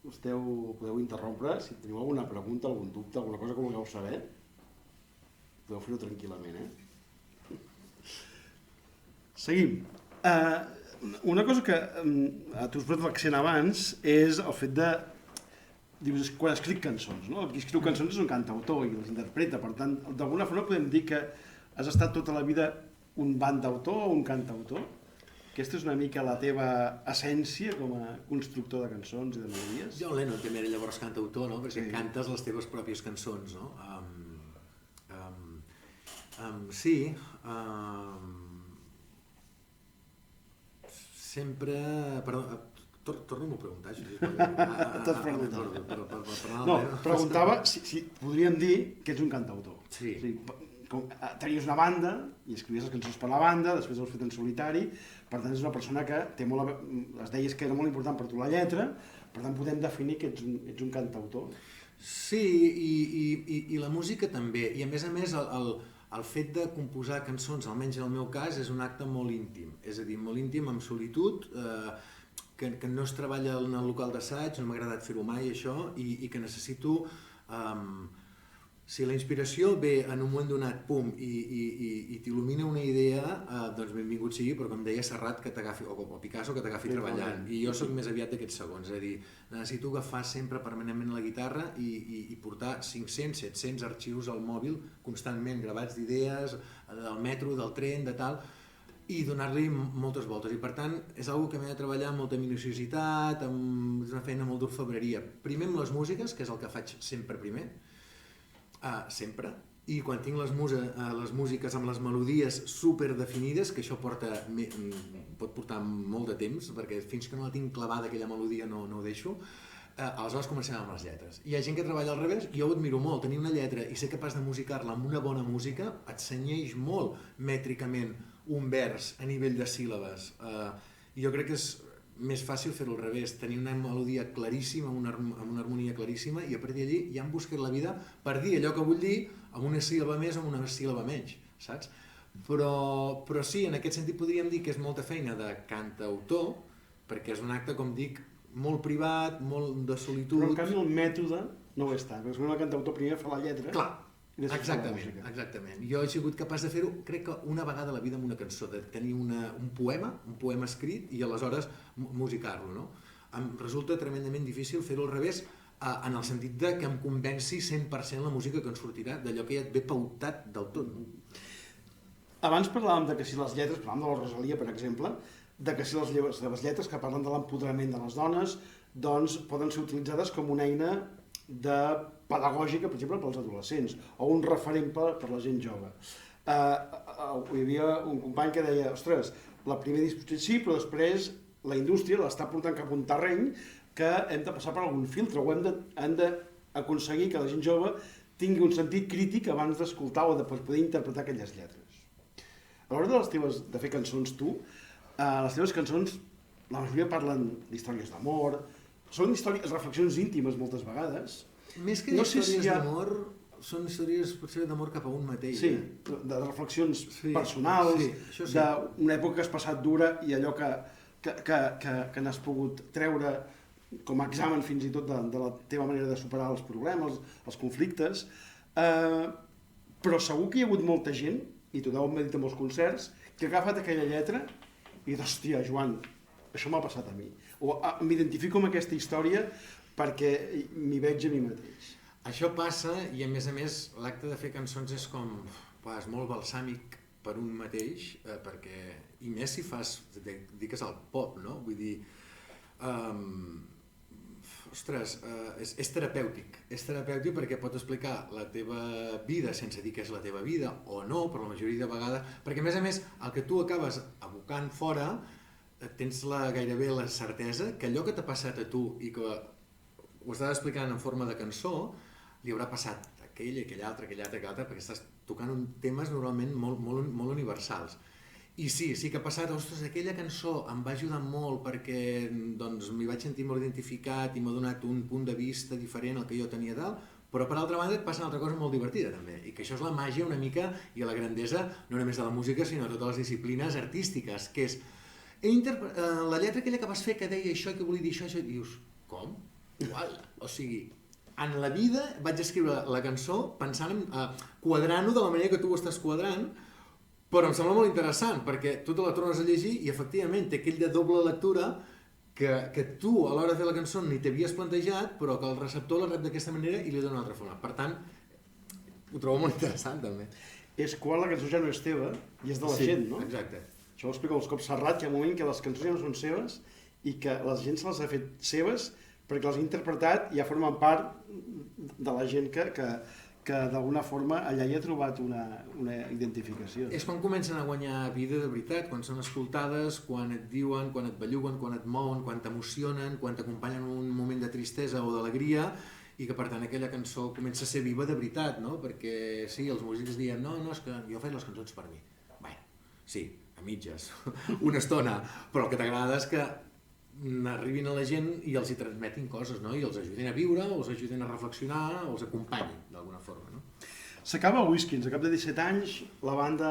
podeu interrompre, si teniu alguna pregunta, algun dubte, alguna cosa que vulgueu saber, podeu fer-ho tranquil·lament, Seguim. Una cosa que tu has posat l'accent abans és el fet de dius, quan escric cançons, no? Qui escriu cançons és un cantautor i les interpreta, per tant, d'alguna forma podem dir que has estat tota la vida un bantautor o un cantautor? Aquesta és una mica la teva essència com a constructor de cançons i de melodies? John Lennon també era llavors cantautor, no? Perquè cantes les teves pròpies cançons, no? Sí, sempre... Perdó, torno-m'ho a preguntar, això. T'has preguntat. No, preguntava si podríem dir que ets un cantautor. Sí. Tenies una banda i escrivies les cançons per la banda, després ho has fet en solitari, per tant és una persona que té molt... Es deies que era molt important per tu la lletra, per tant podem definir que ets un cantautor. Sí, i la música també, i a més el fet de composar cançons, almenys en el meu cas, és un acte molt íntim, és a dir, molt íntim, amb solitud, que no es treballa en el local d'assaig, no m'ha agradat fer-ho mai això, i que necessito... Si la inspiració ve en un moment donat, pum, i t'il·lumina una idea, doncs benvingut sigui, però com deia Serrat, que t'agafi, o Picasso, que t'agafi treballant. I jo sóc més aviat d'aquests segons, és a dir, necessito agafar sempre permanentment la guitarra i portar 500, 700 arxius al mòbil, constantment gravats d'idees, del metro, del tren, de tal, i donar-li moltes voltes. I per tant, és una que m'he de treballar amb molta minuciositat, és una feina molt d'orfebreria. Primer amb les músiques, que és el que faig sempre primer, sempre, i quan tinc les músiques amb les melodies super definides, que això pot portar molt de temps, perquè fins que no la tinc clavada aquella melodia no ho deixo, aleshores comencem amb les lletres. Hi ha gent que treballa al revés, jo ho admiro molt, tenir una lletra i ser capaç de musicar-la amb una bona música et cenyeix molt mètricament un vers a nivell de síl·labes. I jo crec que és més fàcil fer-ho al revés, tenir una melodia claríssima, amb una harmonia claríssima, i a partir d'allí ja em buscaré la vida per dir allò que vull dir amb una síl·laba més o amb una síl·laba menys, saps? Però sí, en aquest sentit podríem dir que és molta feina de cantautor, perquè és un acte, com dic, molt privat, molt de solitud... Però en canvi el mètode no ho és tant, perquè el cantautor primer fa la lletra... Clar. Exactament. Jo he sigut capaç de fer-ho, crec que una vegada a la vida amb una cançó, de tenir un poema escrit i aleshores musicar-lo, no? Em resulta tremendament difícil fer-ho al revés, en el sentit de que em convenci 100% la música que en sortirà, d'allò que ja et ve pautat del tot. Abans parlàvem de que si les lletres, parlàvem de la Rosalia, per exemple, de que si les lletres que parlen de l'empoderament de les dones, doncs poden ser utilitzades com una eina pedagògica, per exemple, pels adolescents, o un referent per la gent jove. Hi havia un company que deia, ostres, la primera disposició sí, però després la indústria l'està portant cap a un terreny que hem de passar per algun filtre, o hem d'aconseguir que la gent jove tingui un sentit crític abans d'escoltar o de poder interpretar aquelles lletres. A l'hora de fer cançons tu, les teves cançons, la majoria parlen d'històries d'amor, són reflexions íntimes moltes vegades. Més que històries d'amor, són històries potser d'amor cap a un mateix. Sí, de reflexions personals, d'una època que has passat dura i allò que n'has pogut treure com a examen fins i tot de la teva manera de superar els problemes, els conflictes. Però segur que hi ha hagut molta gent, i t'ho deuen haver dit en molts concerts, que ha agafat aquella lletra i dit, hòstia, Joan, això m'ha passat a mi. O m'identifico amb aquesta història perquè m'hi veig a mi mateix. Això passa i a més l'acte de fer cançons és com, és molt balsàmic per un mateix, perquè, i més si dediques al pop, no? Vull dir, ostres, és terapèutic perquè pot explicar la teva vida sense dir que és la teva vida o no, però la majoria de vegades, perquè a més el que tu acabes abocant fora tens gairebé la certesa que allò que t'ha passat a tu i que ho estàs explicant en forma de cançó li haurà passat a aquell, aquell altre, perquè estàs tocant temes normalment molt universals. I sí que ha passat, ostres, aquella cançó em va ajudar molt perquè m'hi vaig sentir molt identificat i m'ha donat un punt de vista diferent al que jo tenia dalt, però per altra banda et passa una altra cosa molt divertida també, i que això és la màgia una mica i la grandesa no només de la música sinó de totes les disciplines artístiques, que és la lletra aquella que vas fer que deia això, que volia dir això, i dius, com? Igual, o sigui, en la vida vaig escriure la cançó pensant en quadrant-ho de la manera que tu ho estàs quadrant, però em sembla molt interessant perquè tu te la tornes a llegir i efectivament té aquell de doble lectura que tu a l'hora de fer la cançó ni t'havies plantejat, però que el receptor la rep d'aquesta manera i li dona una altra forma. Per tant, ho trobo molt interessant també. És quan la cançó ja no és teva i és de la gent, no? Exacte. Això ho explico els cops Serrat, que hi ha un moment que les cançons ja no són seves i que la gent se les ha fet seves perquè les ha interpretat i ja formen part de la gent que d'alguna forma allà hi ha trobat una identificació. És quan comencen a guanyar vida de veritat, quan són escoltades, quan et diuen, quan et belluguen, quan et mouen, quan t'emocionen, quan t'acompanyen en un moment de tristesa o d'alegria, i que per tant aquella cançó comença a ser viva de veritat, no? Perquè sí, els músics diuen no, és que jo faig les cançons per mi. Bé, sí, a mitges, una estona, però el que t'agrada és que arribin a la gent i els hi transmetin coses, no? I els ajudin a viure, o els ajudin a reflexionar, o els acompanyin d'alguna forma, no? S'acaba el Whiskins, a cap de 17 anys la banda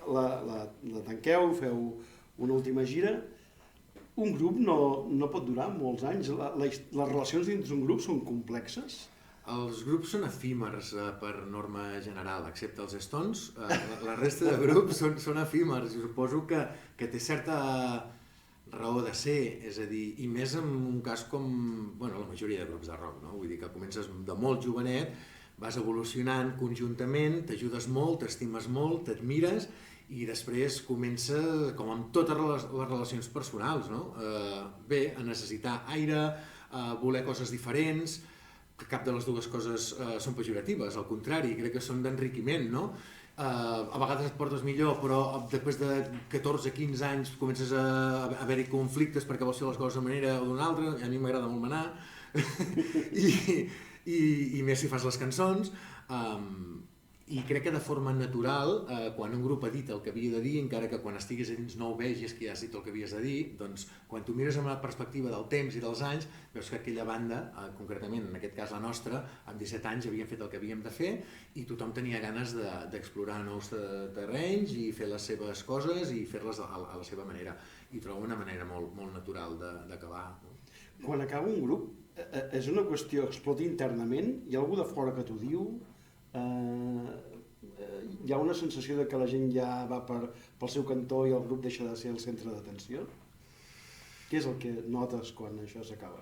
la tanqueu, feu una última gira. Un grup no pot durar molts anys, les relacions dins d'un grup són complexes? Els grups són efímers per norma general, excepte els Stones. La resta de grups són efímers i suposo que té certa raó de ser, és a dir, i més en un cas com la majoria de grups de rock, no? Vull dir que comences de molt jovenet, vas evolucionant conjuntament, t'ajudes molt, t'estimes molt, t'admires i després comença, com amb totes les relacions personals, no? A necessitar aire, a voler coses diferents. Cap de les dues coses són pejoratives, al contrari, crec que són d'enriquiment, no? A vegades et portes millor, però després de 14-15 anys comences a haver-hi conflictes perquè vols fer les coses d'una manera o d'una altra, a mi m'agrada molt manar, i més si fas les cançons, i crec que de forma natural, quan un grup ha dit el que havia de dir, encara que quan estiguis a dins no ho vegis que ja has dit el que havies de dir, doncs quan tu mires amb la perspectiva del temps i dels anys, veus que aquella banda, concretament en aquest cas la nostra, amb 17 anys havíem fet el que havíem de fer i tothom tenia ganes d'explorar nous terrenys i fer les seves coses i fer-les a la seva manera. I trobo una manera molt natural d'acabar. Quan acaba un grup, és una qüestió que explota internament? Hi ha algú de fora que t'ho diu? Hi ha una sensació de que la gent ja va pel seu cantó i el grup deixa de ser el centre d'atenció? Què és el que notes quan això s'acaba?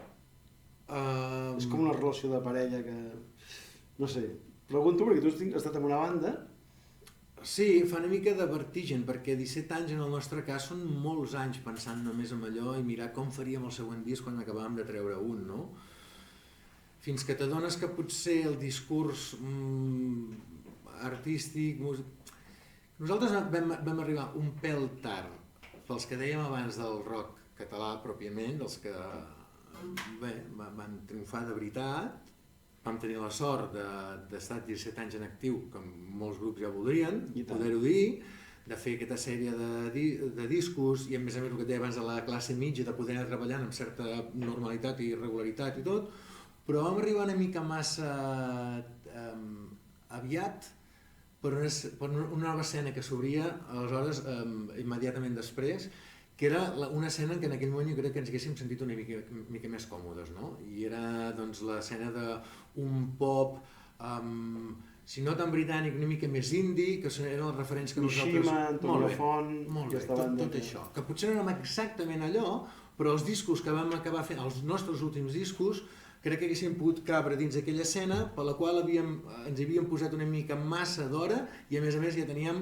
És com una relació de parella que... No sé, pregunto perquè tu has estat en una banda. Sí, fa una mica de vertigen, perquè 17 anys en el nostre cas són molts anys pensant només en allò i mirar com faríem el següent disc quan acabàvem de treure un, no? Fins que t'adones que potser el discurs artístic... Nosaltres vam arribar un pèl tard, pels que dèiem abans del rock català pròpiament, dels que van triomfar de veritat. Vam tenir la sort d'estar 17 anys en actiu, com molts grups ja voldrien, poder-ho dir, de fer aquesta sèrie de discos i a més el que deia abans de la classe mitja, de poder anar treballant amb certa normalitat i regularitat i tot, però vam arribar una mica massa aviat per una nova escena que s'obria aleshores immediatament després, que era una escena en què en aquell moment jo crec que ens haguéssim sentit una mica més còmodes, no? I era doncs l'escena d'un pop, si no tan britànic, una mica més indie, que eren els referents que nosaltres... Mishima, Antonio Font... Molt bé, tot això. Que potser no érem exactament allò, però els discos que vam acabar fent, els nostres últims discos, crec que haguéssim pogut cabre dins aquella escena per la qual ens havíem posat una mica massa d'hora i a més ja teníem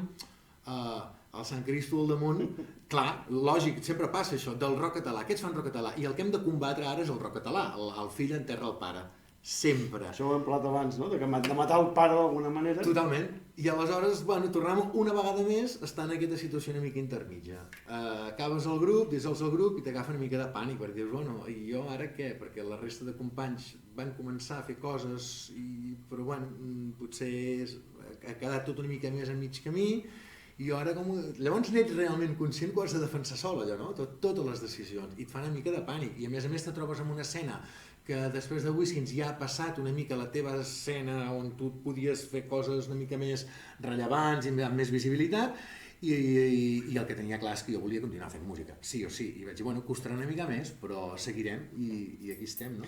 el Sant Cristo al damunt. Clar, lògic, sempre passa això, del rock català. Aquests fan rock català i el que hem de combatre ara és el rock català, el fill enterra el pare. Sempre. Això ho hem parlat abans, no? De matar el pare d'alguna manera. Totalment. I aleshores, tornem una vegada més a estar en aquesta situació una mica intermitja. Acabes el grup, dissols el grup i t'agafa una mica de pànic, perquè dius, bueno, i jo ara què? Perquè la resta de companys van començar a fer coses, però potser ha quedat tot una mica més a mig camí, i ara llavors n'ets realment conscient quan has de defensar sol allò, no? Totes les decisions, i et fa una mica de pànic, i a més te trobes en una escena que després de Whiskins ja ha passat una mica la teva escena on tu podies fer coses una mica més rellevants i amb més visibilitat i el que tenia clar és que jo volia continuar fent música, sí o sí, i vaig dir, costarà una mica més, però seguirem i aquí estem, no?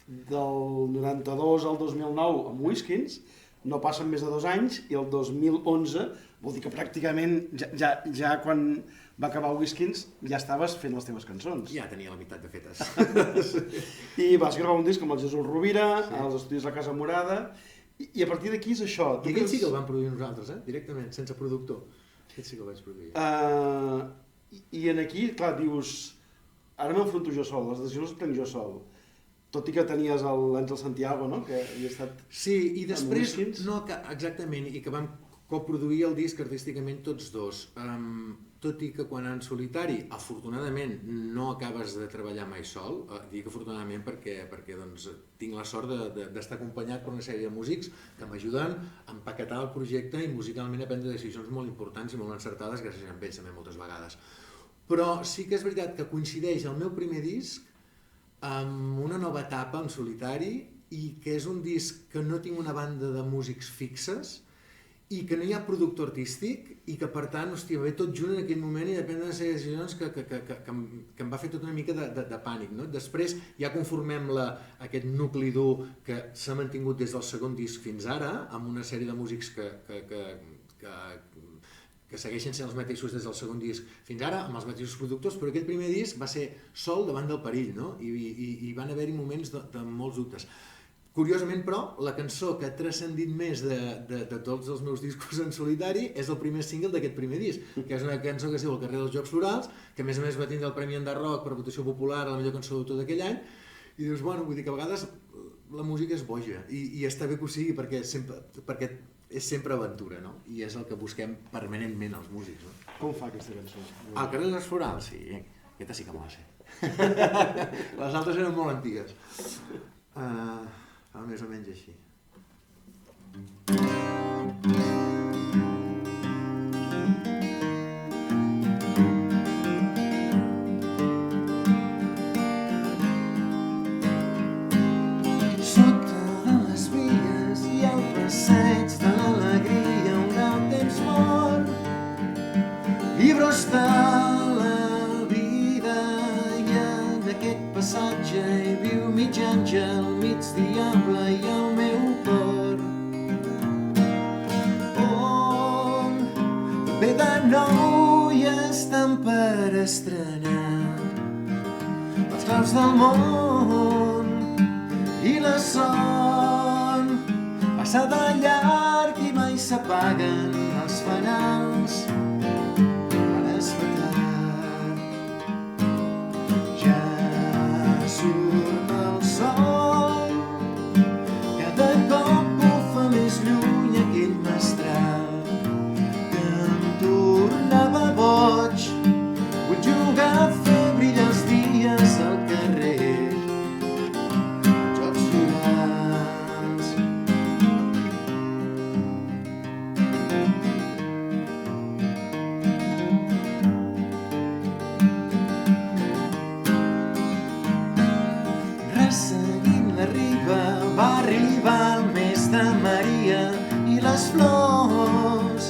Del 92 al 2009 amb Whiskins no passen més de 2 anys i el 2011, vol dir que pràcticament ja quan va acabar Whiskins ja estaves fent les teves cançons. Ja tenia la meitat de fetes. I vas gravar un disc amb el Jesús Rovira, als estudis La Casa Morada, i a partir d'aquí és això. I aquell sí que el vam produir nosaltres, directament, sense productor. Aquest sí que el vaig produir. I en aquí, clar, dius, ara m'enfronto jo sol, les decisions les prenc jo sol. Tot i que tenies l'Àngel Santiago, no?, que havia estat... Sí, i després, no, exactament, i que vam coproduir el disc artísticament tots dos. Tot i que quan en solitari, afortunadament, no acabes de treballar mai sol, dic afortunadament perquè doncs, tinc la sort d'estar acompanyat per una sèrie de músics que m'ajuden a empaquetar el projecte i musicalment a prendre decisions molt importants i molt encertades, gràcies a ells també moltes vegades. Però sí que és veritat que coincideix el meu primer disc amb una nova etapa en solitari i que és un disc que no tinc una banda de músics fixes i que no hi ha productor artístic i que per tant, hòstia, ve tot junt en aquell moment i depèn de les decisions que em va fer tot una mica de pànic, no? Després ja conformem aquest nucli dur que s'ha mantingut des del segon disc fins ara, amb una sèrie de músics que segueixen sent els mateixos des del segon disc fins ara, amb els mateixos productors, però aquest primer disc va ser sol davant del perill, no? I van haver-hi moments de molts dubtes. Curiosament, però, la cançó que ha transcendit més de tots els meus discos en solitari és el primer single d'aquest primer disc, que és una cançó que es diu El carrer dels Jocs Florals, que a més va tindre el Premi Enderrock per votació popular a la millor cançó d'autor d'aquell any, i dius, bueno, vull dir que a vegades la música és boja, i està bé que ho sigui perquè és sempre aventura, no? I és el que busquem permanentment els músics, no? Com fa aquesta cançó? El carrer dels Florals, sí, aquesta sí que me la sé. Les altres eren molt antigues. Més o menys així. Sota de les vies hi ha el passeig de l'alegria, un alt temps mort, llibres de la vida, i en aquest passatge hi viu mig àngel, mig diable i el meu cor, on ve de nou i estan per estrenar les claus del món i la son passa de llarg i mai s'apaguen els fanals quan es fa tard. Ja surt el sol, cada cop bufa més lluny aquell mestral que em tornava boig. Vull jugar a fer brillar els dies al carrer, Jocs Florals. Resseguint la riba va arribar el mes de Maria i les flors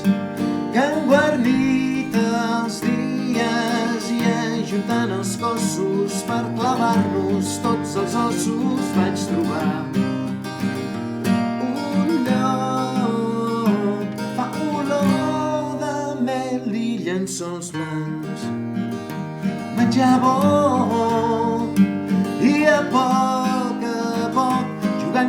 que han guarnit els dies, i ajuntant els cossos per clavar-nos tots els ossos vaig trobar un lloc que fa olor de mel i llençols blancs, menjar bo, i a poc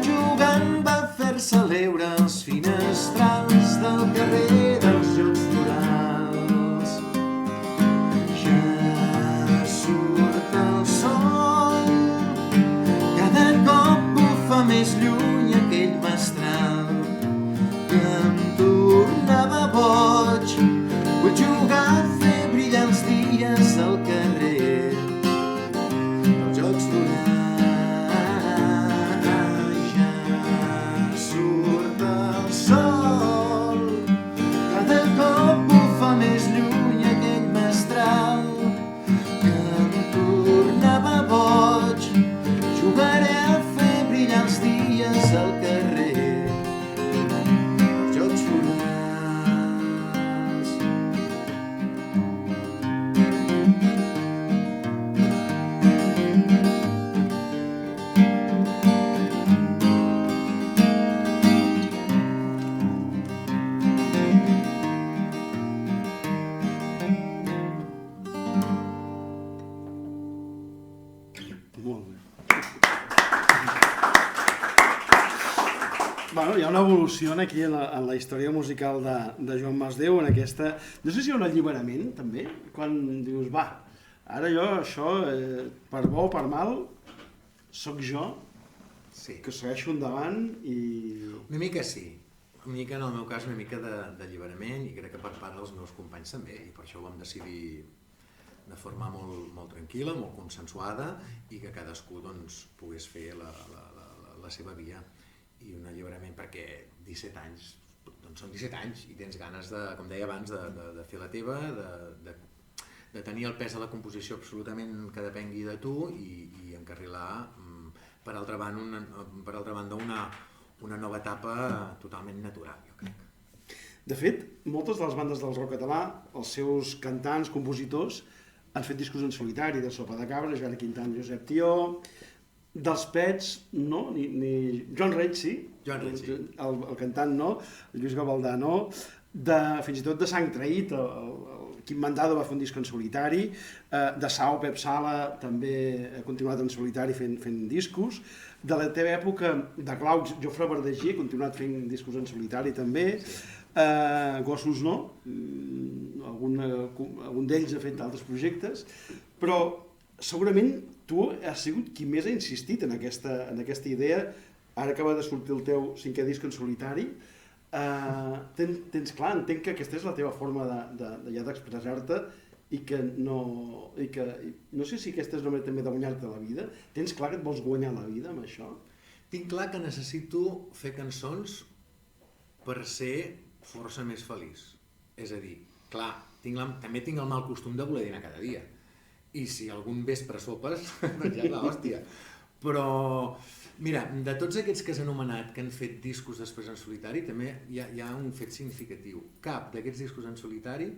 jugant va fer-se l'eure als finestrals del carrer dels Jocs Florals. Ja surt el sol, cada cop bufa més lluny aquell mestral que em tornava boig. Vull jugar a fer brillar els dies al carrer, Jocs Florals. Ja surt el sol, cada cop bufa més lluny aquell mestral que em tornava boig. Jugaré a fer brillar els dies al carrer, Bueno, hi ha una evolució aquí en la història musical de Joan Masdeu, en aquesta... No sé si hi ha un alliberament, també, quan dius, va, ara jo, això, per bo o per mal, sóc jo, que segueixo endavant i... Una mica sí. Una mica, en el meu cas, una mica d'alliberament, i crec que per part dels meus companys també, i per això ho vam decidir de forma molt tranquil·la, molt consensuada, i que cadascú doncs, pogués fer la seva via. I un alliberament perquè 17 anys, doncs són 17 anys i tens ganes de, com deia abans, de fer la teva, de tenir el pes de la composició absolutament que depengui de tu i encarrilar per altra banda una nova etapa totalment natural, jo crec. De fet, moltes de les bandes del rock català, els seus cantants, compositors, han fet discos en solitari, de Sopa de Cabra, Joan Quintan, Josep Tió... Dels Pets, no, ni Joan Reig, sí, el cantant no, Lluís Gavaldà no, fins i tot de Sang Traït, el Quim Mandado va fer un disc en solitari, de Sau, Pep Sala també ha continuat en solitari fent discos, de la teva època de Clau, Jofre Verdaguer ha continuat fent discos en solitari també, Gossos no, algun d'ells ha fet altres projectes, però segurament tu has sigut qui més ha insistit en aquesta idea, ara acaba de sortir el teu 5è disc en solitari, tens clar, entenc que aquesta és la teva forma d'expressar-te i que no sé si aquesta és una manera també de guanyar-te la vida, tens clar que et vols guanyar la vida amb això? Tinc clar que necessito fer cançons per ser força més feliç, és a dir, clar, també tinc el mal costum de voler dinar cada dia. I si algun vespre sopes, doncs ja és l'hòstia. Però, mira, de tots aquests que has anomenat que han fet discos després en solitari, també hi ha un fet significatiu. Cap d'aquests discos en solitari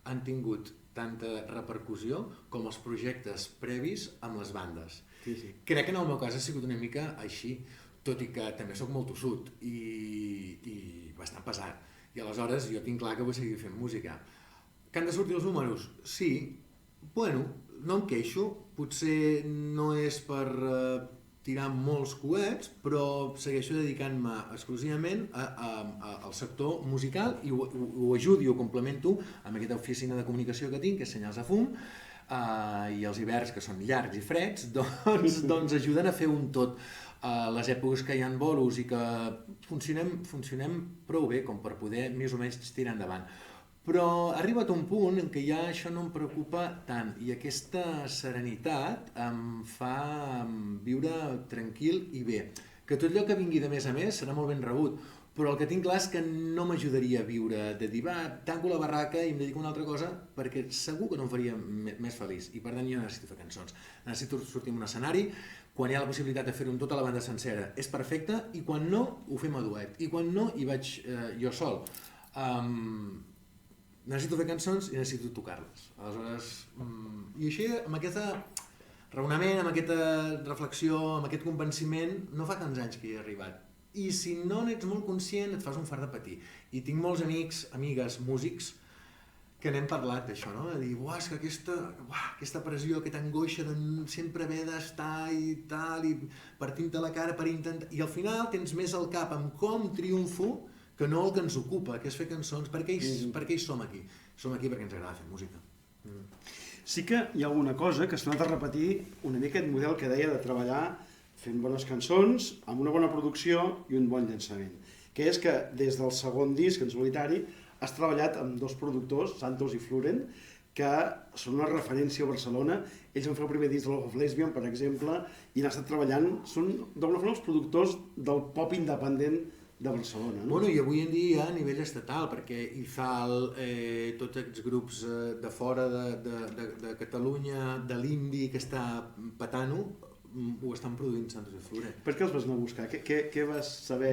han tingut tanta repercussió com els projectes previs amb les bandes. Sí. Crec que en el meu cas ha sigut una mica així, tot i que també sóc molt tossut i bastant pesat. I aleshores jo tinc clar que vull seguir fent música. Que han de sortir els números? Sí. Bueno, no em queixo, potser no és per tirar molts coets, però segueixo dedicant-me exclusivament al sector musical i ho ajudo i ho complemento amb aquesta oficina de comunicació que tinc, que és Senyals de Fum, i els hiverns, que són llargs i freds, doncs ajuden a fer un tot. Les èpoques que hi ha bolos i que funcionem prou bé com per poder més o menys tirar endavant. Però ha arribat un punt en què ja això no em preocupa tant i aquesta serenitat em fa viure tranquil i bé. Que tot allò que vingui de més a més serà molt ben rebut, però el que tinc clar és que no m'ajudaria a viure de dir, va, tanco la barraca i em dedico a una altra cosa, perquè segur que no em faria més feliç i per tant jo necessito fer cançons. Necessito sortir en un escenari, quan hi ha la possibilitat de fer-ho amb tota la banda sencera és perfecte i quan no ho fem a duet i quan no hi vaig jo sol. Necessito fer cançons i necessito tocar-les. Aleshores, i així, amb aquest raonament, amb aquesta reflexió, amb aquest convenciment, no fa tants anys que hi he arribat. I si no n'ets molt conscient, et fas un fart de patir. I tinc molts amics, amigues, músics, que n'hem parlat d'això, no? De dir, és que aquesta pressió, aquesta angoixa de sempre haver d'estar i tal, i partint-te la cara per intentar... I al final tens més al cap amb com triomfo que no el que ens ocupa, que és fer cançons. Per què hi som aquí? Som aquí perquè ens agrada fer música. Sí que hi ha alguna cosa que s'ha anat a repetir una mica aquest model que deia de treballar fent bones cançons, amb una bona producció i un bon llançament. Que és que des del segon disc en solitari has treballat amb dos productors, Santos i Fluren, que són una referència a Barcelona. Ells van fer el primer disc de Love of Lesbian, per exemple, i han estat treballant, són d'alguna forma els productors del pop independent de Barcelona, no? Bueno, i avui en dia a nivell estatal, perquè Izal, tots aquests grups de fora de Catalunya, de l'indi que està patant-ho, ho estan produint Santos i Fluren. Per què els vas anar a buscar? Què vas saber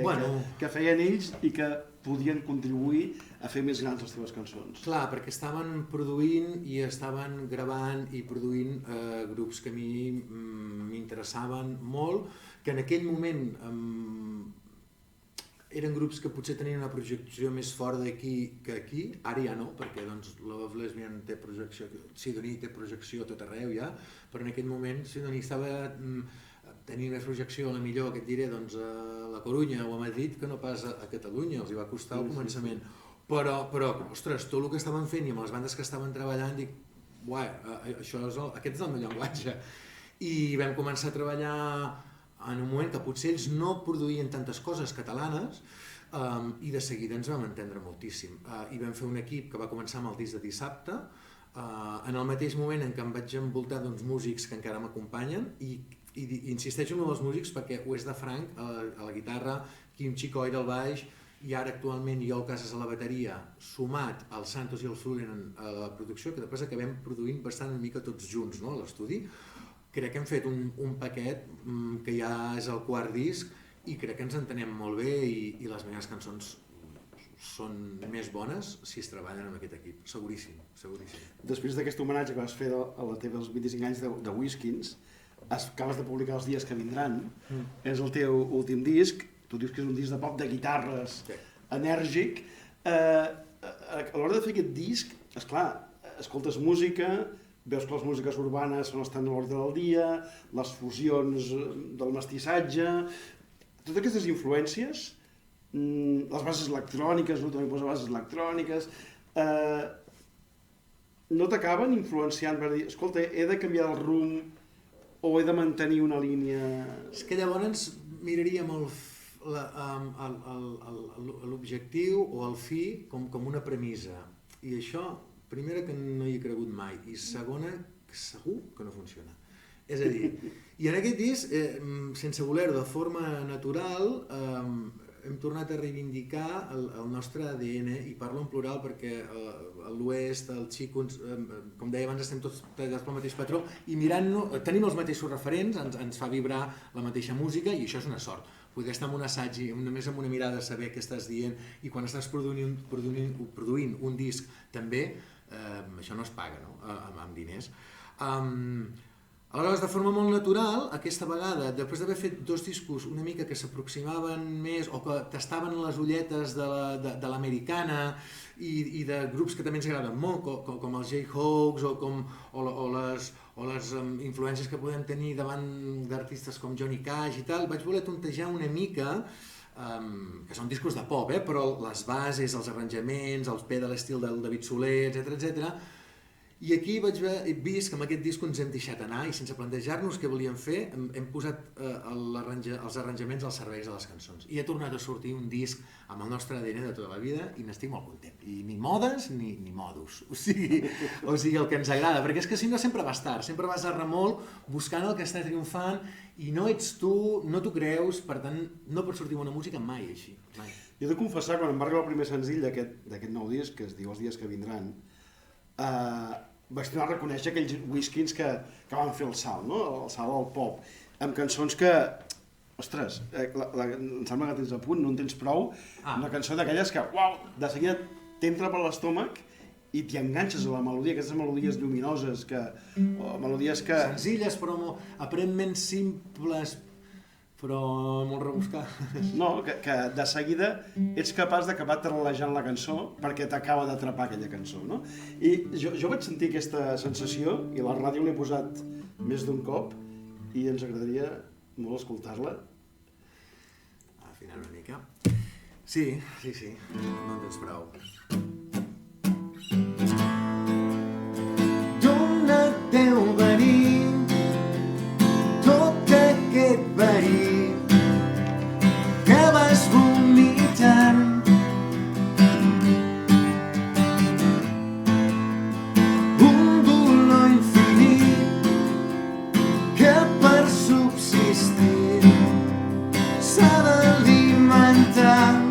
que feien ells i que podien contribuir a fer més grans les teves cançons? Clar, perquè estaven produint i estaven gravant i produint grups que a mi m'interessaven molt, que en aquell moment eren grups que potser tenien una projecció més fora d'aquí que aquí, ara ja no, perquè doncs, Love of Lesbian té projecció, Sidoní té projecció a tot arreu ja, però en aquell moment Sidoní estava tenint més projecció, a la millor, que et diré, doncs, a La Corunya o a Madrid que no pas a Catalunya, els hi va costar al començament. Però, ostres, tot el que estaven fent i amb les bandes que estaven treballant, dic, uai, aquest és el meu llenguatge. I vam començar a treballar en un moment que potser ells no produïen tantes coses catalanes, i de seguida ens vam entendre moltíssim. I vam fer un equip que va començar amb el disc de dissabte, en el mateix moment en què em vaig envoltar d'uns músics que encara m'acompanyen, i insisteixo en els músics perquè ho és de Frank a la guitarra, Quim Chicoira al baix, i ara actualment jo al Casas a la bateria, sumat al Santos i el Zulen a la producció, que després acabem produint bastant una mica tots junts, no?, a l'estudi. Crec que hem fet un paquet que ja és el quart disc i crec que ens entenem molt bé i les meves cançons són més bones si es treballen amb aquest equip, seguríssim, seguríssim. Després d'aquest homenatge que vas fer a la teva 25 anys de Whiskins, acabes de publicar Els dies que vindran, és el teu últim disc, tu dius que és un disc de pop de guitarres, enèrgic. A l'hora de fer aquest disc, esclar, escoltes música, veus que les músiques urbanes estan a l'ordre del dia, les fusions del mestissatge, totes aquestes influències, les bases electròniques, no? També posa bases electròniques, no t'acaben influenciant per dir, escolta, he de canviar el rumb o he de mantenir una línia... És que llavors miraríem l'objectiu o el fi com una premissa, i això, primera, que no hi he cregut mai, i segona, segur que no funciona. És a dir, i en aquest disc, sense voler-ho, de forma natural, hem tornat a reivindicar el nostre ADN, i parlo en plural perquè l'Oest, el Xico, com deia abans, estem tots tallats pel mateix patró, i mirant-nos, tenim els mateixos referents, ens fa vibrar la mateixa música, i això és una sort. Poder estar en un assaig i només amb una mirada saber què estàs dient, i quan estàs produint un disc també, això no es paga, no?, amb diners. Aleshores, de forma molt natural, aquesta vegada, després d'haver fet dos discos una mica que s'aproximaven més o que tastaven les ulletes de l'americana i de grups que també ens agraden molt, com els Jayhawks o les influències que podem tenir davant d'artistes com Johnny Cash i tal, vaig voler tontejar una mica, que són discos de pop, però les bases, els arranjaments, els pedal estil del David Soler, etc. I aquí he vist que amb aquest disc ens hem deixat anar i sense plantejar-nos què volíem fer hem posat els arranjaments als serveis de les cançons. I ha tornat a sortir un disc amb el nostre ADN de tota la vida i n'estic molt content. I ni modes ni modos. O sigui, el que ens agrada. Perquè és que si no sempre vas tard, sempre vas a remolc buscant el que està triomfant i no ets tu, no t'ho creus, per tant no pot sortir bona música mai així. Mai. Jo he de confessar, quan em va arribar el primer senzill d'aquest nou disc, que es diu Els dies que vindran, vaig tornar a reconèixer aquells Whiskins que van fer el salt, no? El salt al pop, amb cançons que, ostres, em sembla que tens a punt, no en tens prou, una cançó d'aquelles que, uau, de seguida t'entra per l'estómac i t'hi enganxes a la melodia, aquestes melodies lluminoses, melodies que... Senzilles, però aparentment simples, però molt rebuscades. No, que de seguida ets capaç d'acabar tarrelejant la cançó perquè t'acaba d'atrapar aquella cançó, no? I jo vaig sentir aquesta sensació i a la ràdio l'he posat més d'un cop i ens agradaria molt escoltar-la. Afinar una mica. Sí, no en tens prou. D'on et deu venir tot aquest verí que vas vomitant? Un dolor infinit que per subsistir s'ha d'alimentar.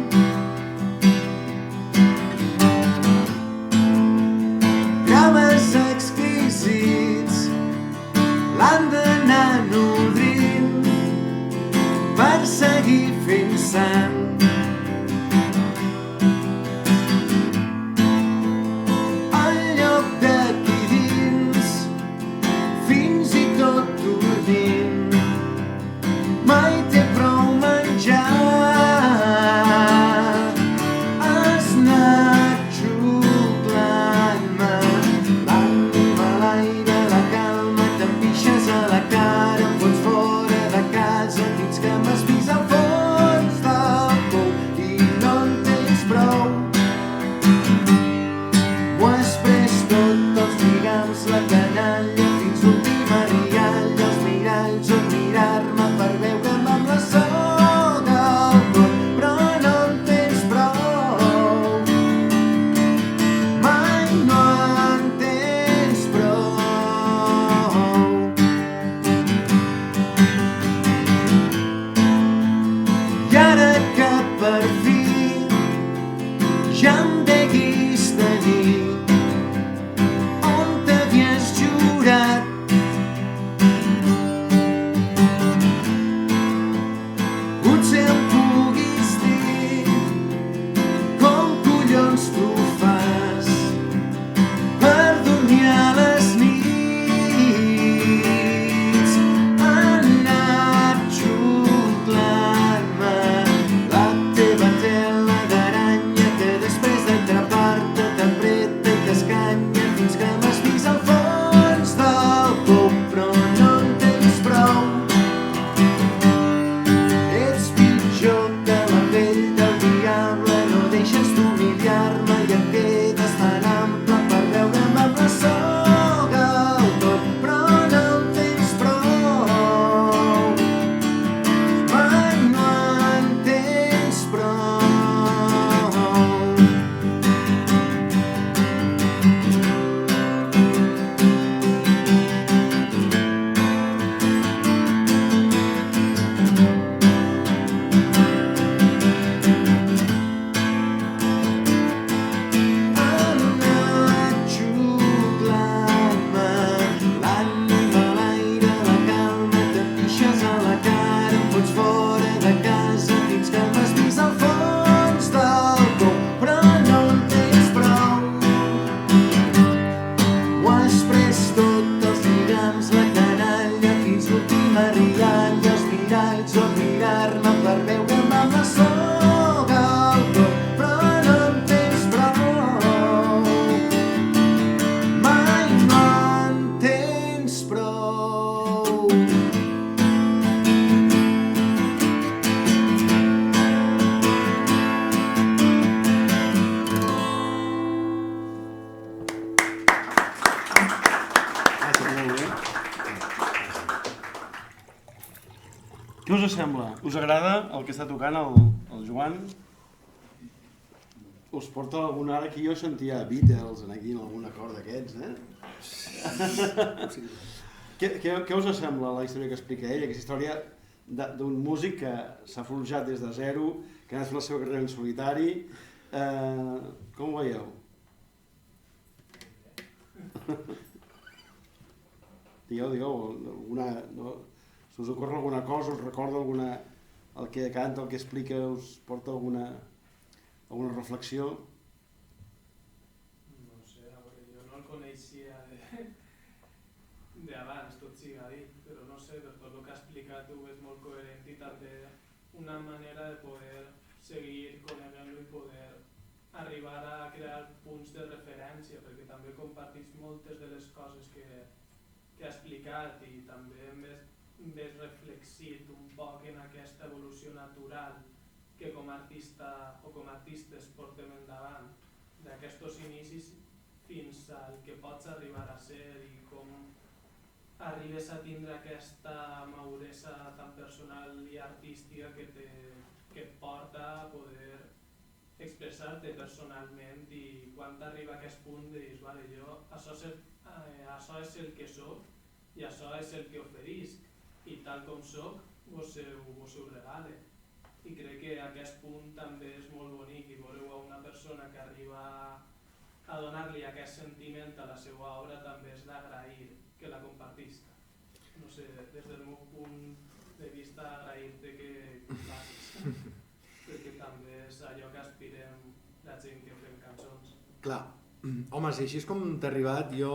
sembla? Us agrada el que està tocant el Joan? Us porta alguna... Ara que jo sentia Beatles aquí en algun acord d'aquests, Què us sembla la història que explica ell? Aquesta història d'un músic que s'ha forjat des de zero, que ha anat fent la seva carrera en solitari. Com ho veieu? Digueu, si us ocorre alguna cosa, us recorda alguna... el que canta, el que explica, us porta alguna reflexió? No sé, a veure, jo no el coneixia d'abans, tot siga dit, però no sé, per tot el que ha explicat ho és molt coherent i també una manera de poder seguir conegant-lo i poder arribar a crear punts de referència, perquè també compartís moltes de les coses que ha explicat i també més reflexit un poc en aquesta evolució natural que com a artista o com a artistes portem endavant d'aquests inicis fins al que pots arribar a ser i com arribes a tindre aquesta maduresa tan personal i artística que et porta a poder expressar-te personalment i quan t'arriba a aquest punt de dir, vale, jo això és el que soc i això és el que oferisc i tal com soc vos ho regale. I crec que aquest punt també és molt bonic i veureu a una persona que arriba a donar-li aquest sentiment a la seva obra també és d'agrair que la compartisca. No sé, des del meu punt de vista agrair-te que facis, perquè també és allò que aspirem la gent que fem cançons. Clar, home, si així és com t'ha arribat, jo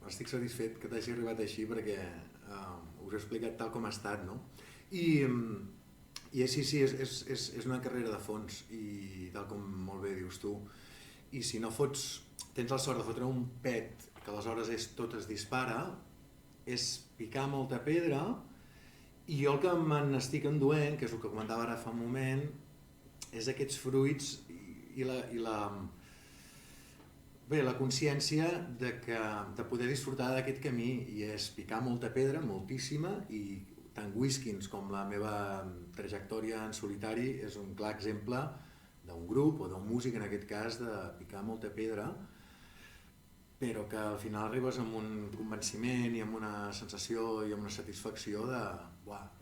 estic satisfet que t'hagi arribat així perquè us he explicat tal com ha estat, no? I sí, és una carrera de fons i tal com molt bé dius tu, i si no tens la sort de fotre un pet que aleshores tot es dispara, és picar molta pedra i jo el que me n'estic enduent, que és el que comentava ara fa un moment, és aquests fruits i la consciència de poder disfrutar d'aquest camí i és picar molta pedra, moltíssima, i tant Whiskins com la meva trajectòria en solitari és un clar exemple d'un grup o d'un músic, en aquest cas, de picar molta pedra, però que al final arribes amb un convenciment i amb una sensació i amb una satisfacció de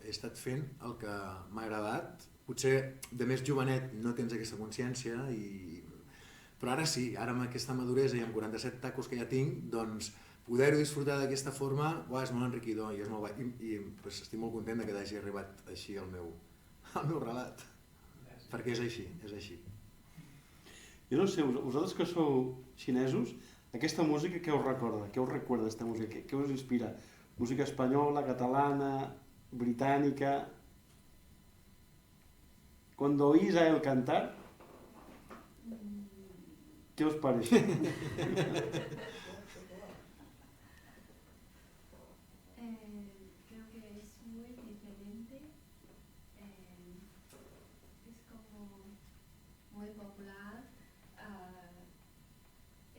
he estat fent el que m'ha agradat. Potser de més jovenet no tens aquesta consciència, però ara sí, ara amb aquesta maduresa i amb 47 tacos que ja tinc, doncs poder-ho disfrutar d'aquesta forma és molt enriquidor i és molt i estic molt content que t'hagi arribat així el meu relat, perquè és així, és així. Jo no sé, vosaltres que sou xinesos, aquesta música què us recorda? Què us recuerda aquesta música? Què us inspira? Música espanyola, catalana, británica? Cuando oís a él cantar, ¿qué os parece? Creo que es muy diferente, es como muy popular.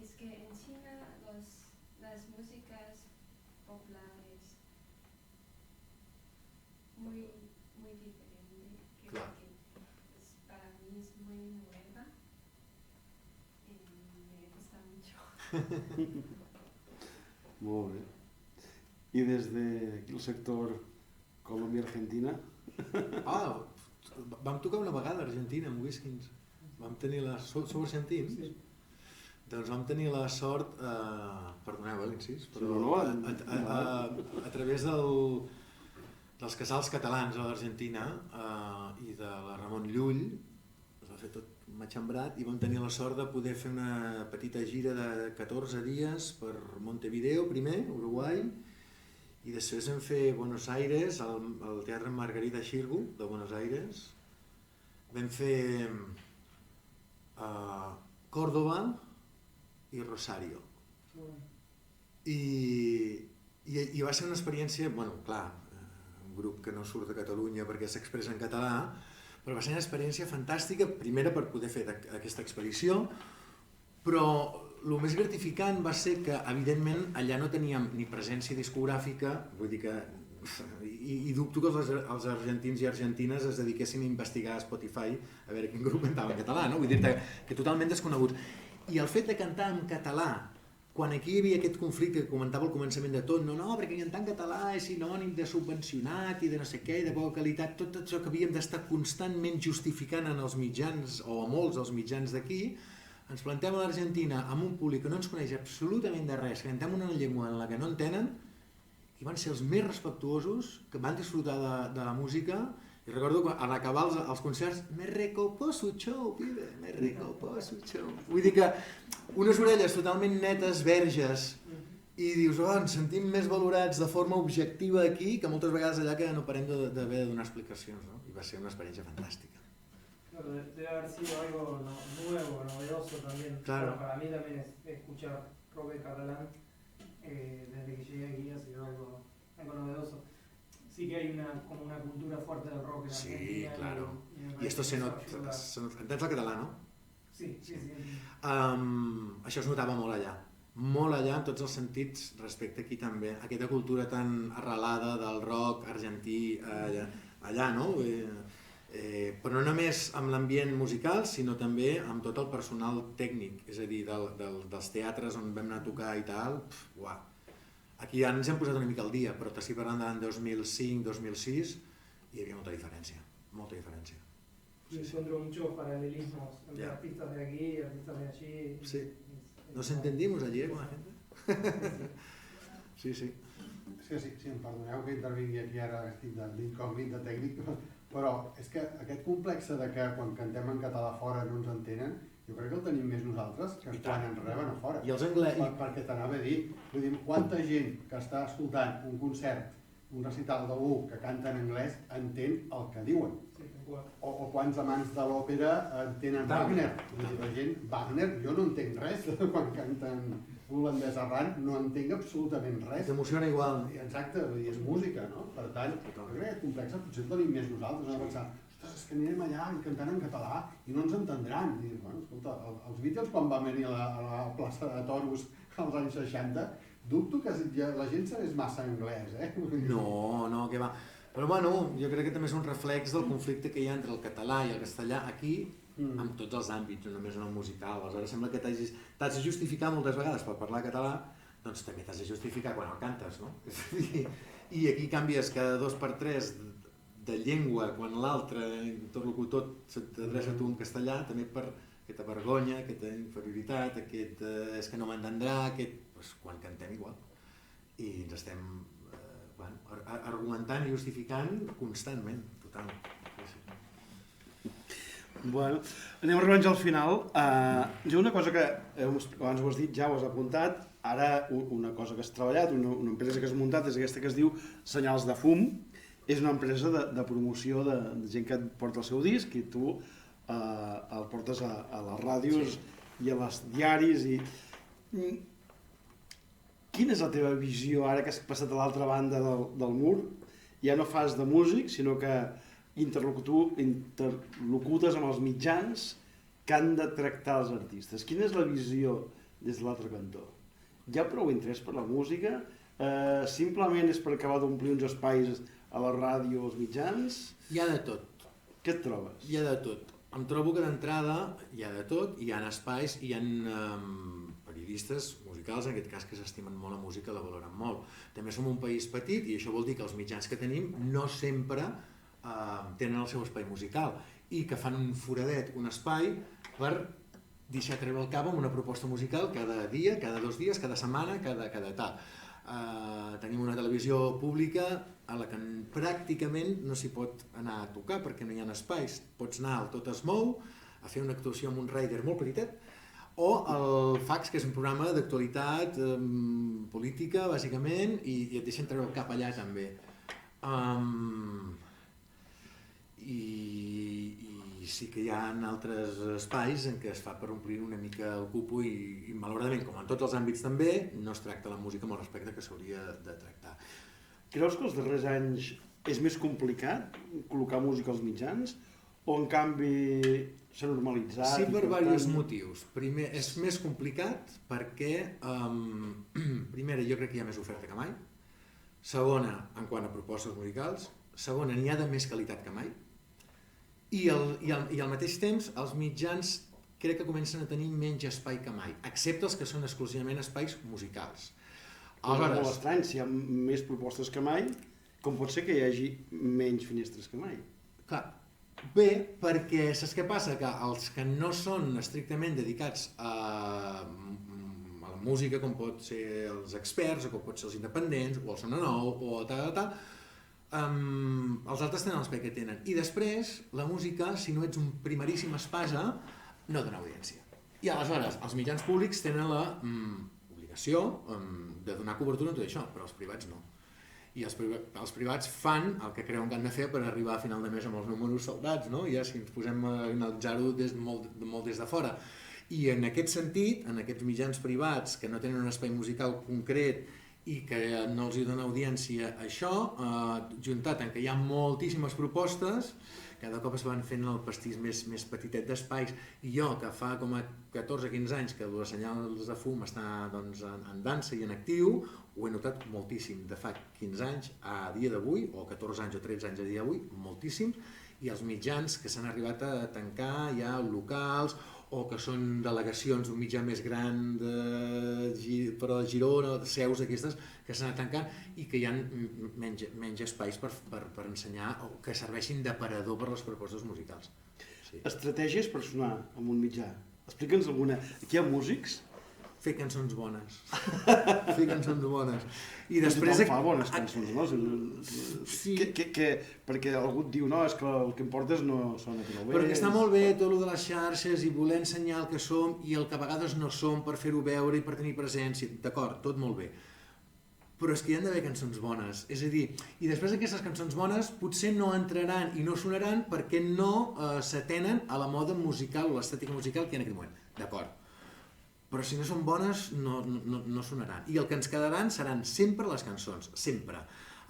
Es que en China las músicas populares muy diferente, creo que para mí es muy nueva y me gusta mucho. Molt bé. I des del sector Colòmbia-Argentina? Vam tocar una vegada a Argentina amb Whiskins. Vam tenir la... Sou argentins? Sí. Doncs vam tenir la sort, perdoneu l'incís, però a través dels casals catalans a l'Argentina i de la Ramon Llull, es va fer tot matxembrat i vam tenir la sort de poder fer una petita gira de 14 dies per Montevideo primer, Uruguai, i després vam fer Buenos Aires, al Teatre Margarita Xirgu de Buenos Aires, vam fer Córdoba i Rosario. I va ser una experiència, clar, un grup que no surt de Catalunya perquè s'expressa en català, però va ser una experiència fantàstica, primera per poder fer aquesta expedició, però el més gratificant va ser que, evidentment, allà no teníem ni presència discogràfica, vull dir que I dubto que els argentins i argentines es dediquessin a investigar a Spotify a veure quin grup cantava en català, no? Vull dir-te que totalment desconeguts. I el fet de cantar en català, quan aquí hi havia aquest conflicte que comentava al començament de tot, no, perquè cantar en català és sinònim de subvencionat i de no sé què, i de poca qualitat, tot això que havíem d'estar constantment justificant en els mitjans, o a molts dels mitjans d'aquí, ens plantem a l'Argentina amb un públic que no ens coneix absolutament de res, que cantem una llengua en la que no entenen, i van ser els més respectuosos, que van disfrutar de la música, i recordo que en acabar els concerts me recopó su show, pibe, me recopó su show. Vull dir que unes orelles totalment netes, verges, i dius, ens sentim més valorats de forma objectiva aquí que moltes vegades allà que no parem d'haver de donar explicacions, no? I va ser una experiència fantàstica. Claro, debe haber sido algo nuevo, novedoso también. Claro. Bueno, para mí también es escuchar rock en catalán desde que llegué aquí ha sido algo novedoso. Sí que hay como una cultura fuerte del rock en Argentina. Sí, claro. I esto se nota. Entens el català, no? Sí. Això es notava molt allà en tots els sentits respecte aquí també. Aquesta cultura tan arrelada del rock argentí allà, no? Però no només amb l'ambient musical, sinó també amb tot el personal tècnic, és a dir, dels teatres on vam anar a tocar i tal, uah. Aquí ja ens hem posat una mica al dia, però t'estic parlant de l'any 2005-2006 i hi havia molta diferència. Yo encuentro muchos paralelismos entre artistas de aquí y artistas de allí. Sí. ¿Nos entendimos allí con la gente? Sí. És que sí, em perdoneu que intervingui aquí ara, estic d'incògnit de tècnic, però és que aquest complex de que quan cantem en català fora no ens entenen, jo crec que el tenim més nosaltres que quan ens reben a fora. I els anglès... Perquè t'anava a dir, vull dir, quanta gent que està escoltant un concert, un recital d'algú que canta en anglès, entén el que diuen. O quants amants de l'òpera entenen Wagner. Vull dir, la gent, Wagner, jo no entenc res quan canten holandès errant, no entenc absolutament res. T'emociona igual. Exacte, és música, no? Per tant, jo crec que aquest complex potser el tenim més nosaltres, no? Pensar, ostres, és que anirem allà i cantant en català i no ens entendran. I, bueno, escolta, els Beatles quan van venir a la plaça de Toros als anys 60, dubto que la gent sabés massa anglès, No, que va. Però bueno, jo crec que també és un reflex del conflicte que hi ha entre el català i el castellà aquí, en tots els àmbits, no només en el musical. Aleshores sembla que t'has de justificar moltes vegades per parlar català, doncs també t'has de justificar quan el cantes, no? I aquí canvies cada 2x3 de llengua quan l'altre interlocutor t'adreça a tu en castellà, també per aquesta vergonya, aquesta inferioritat, aquest és que no m'entendrà, doncs quan cantem igual. I ens estem argumentant i justificant constantment, totalment. Bueno, anem arribant ja al final. Jo una cosa que abans ho has dit, ja ho has apuntat, ara una cosa que has treballat, una empresa que has muntat és aquesta que es diu Senyals de Fum. És una empresa de promoció de gent que et porta el seu disc i tu el portes a les ràdios i a les diaris. Quina és la teva visió ara que has passat a l'altra banda del mur? Ja no fas de músic, sinó que interlocutes amb els mitjans que han de tractar els artistes. Quina és la visió des de l'altre cantó? Hi ha prou interès per la música? Simplement és per acabar d'omplir uns espais a la ràdio o als mitjans? Hi ha de tot. Què et trobes? Hi ha de tot. Em trobo que d'entrada hi ha de tot, hi ha espais, hi ha periodistes musicals, en aquest cas que s'estimen molt la música, la valoren molt. També som un país petit i això vol dir que els mitjans que tenim no sempre tenen el seu espai musical i que fan un foradet, un espai per deixar treure el cap amb una proposta musical cada dia, cada 2 dies, cada setmana, cada tal. Tenim una televisió pública a la que pràcticament no s'hi pot anar a tocar perquè no hi ha espais. Pots anar al Tot es mou a fer una actuació amb un rider molt petitet o el Fax, que és un programa d'actualitat política, bàsicament, i et deixen treure el cap allà també. I sí que hi ha altres espais en què es fa per omplir una mica el cupo i malauradament, com en tots els àmbits també, no es tracta la música amb el respecte que s'hauria de tractar. Creus que els darrers anys és més complicat col·locar música als mitjans o en canvi s'ha normalitzat? Sí, per diversos motius. Primer, és més complicat perquè, primera, jo crec que hi ha més oferta que mai. Segona, en quant a propostes musicals. Segona, n'hi ha de més qualitat que mai. I al mateix temps, els mitjans crec que comencen a tenir menys espai que mai, excepte els que són exclusivament espais musicals. Aleshores, molt estrany, si hi ha més propostes que mai, com pot ser que hi hagi menys finestres que mai? Clar, bé, perquè saps què passa? Que els que no són estrictament dedicats a la música, com pot ser els experts, o com pot ser els independents, o el Sona Nou, o tal, els altres tenen l'espai que tenen. I després, la música, si no ets un primeríssim espasa, no dona audiència. I aleshores, els mitjans públics tenen l'obligació de donar cobertura a tot això, però els privats no. I els privats fan el que creuen que han de fer per arribar a final de mes amb els números soldats, no? Ja si ens posem a analitzar-ho molt des de fora. I en aquest sentit, en aquests mitjans privats que no tenen un espai musical concret i que no els dona audiència això, juntat en què hi ha moltíssimes propostes, cada cop es van fent el pastís més petitet d'espais, i jo, que fa com a 14-15 anys que els senyals de fum està en dansa i en actiu, ho he notat moltíssim, de fa 15 anys a dia d'avui, o 14 anys o 13 anys a dia d'avui, moltíssim, i els mitjans que s'han arribat a tancar ja locals, o que són delegacions d'un mitjà més gran però de Girona, seus aquestes que s'han anat tancant i que hi ha menys espais per ensenyar o que serveixin d'aparador per les propostes musicals. Sí. Estratègies per sonar en un mitjà. Explica'ns alguna. Aquí hi ha músics? Fer cançons bones. Fer cançons bones. I després... Tothom fa bones cançons, no? Sí. Perquè algú et diu, no, és que el que importa és no sona prou bé. Perquè està molt bé tot el de les xarxes i voler ensenyar el que som i el que a vegades no som per fer-ho veure i per tenir presència. D'acord, tot molt bé. Però és que hi ha d'haver cançons bones. És a dir, i després aquestes cançons bones potser no entraran i no sonaran perquè no s'atenen a la moda musical o l'estètica musical que hi ha en aquest moment. D'acord. Però si no són bones no sonaran. I el que ens quedaran seran sempre les cançons, sempre.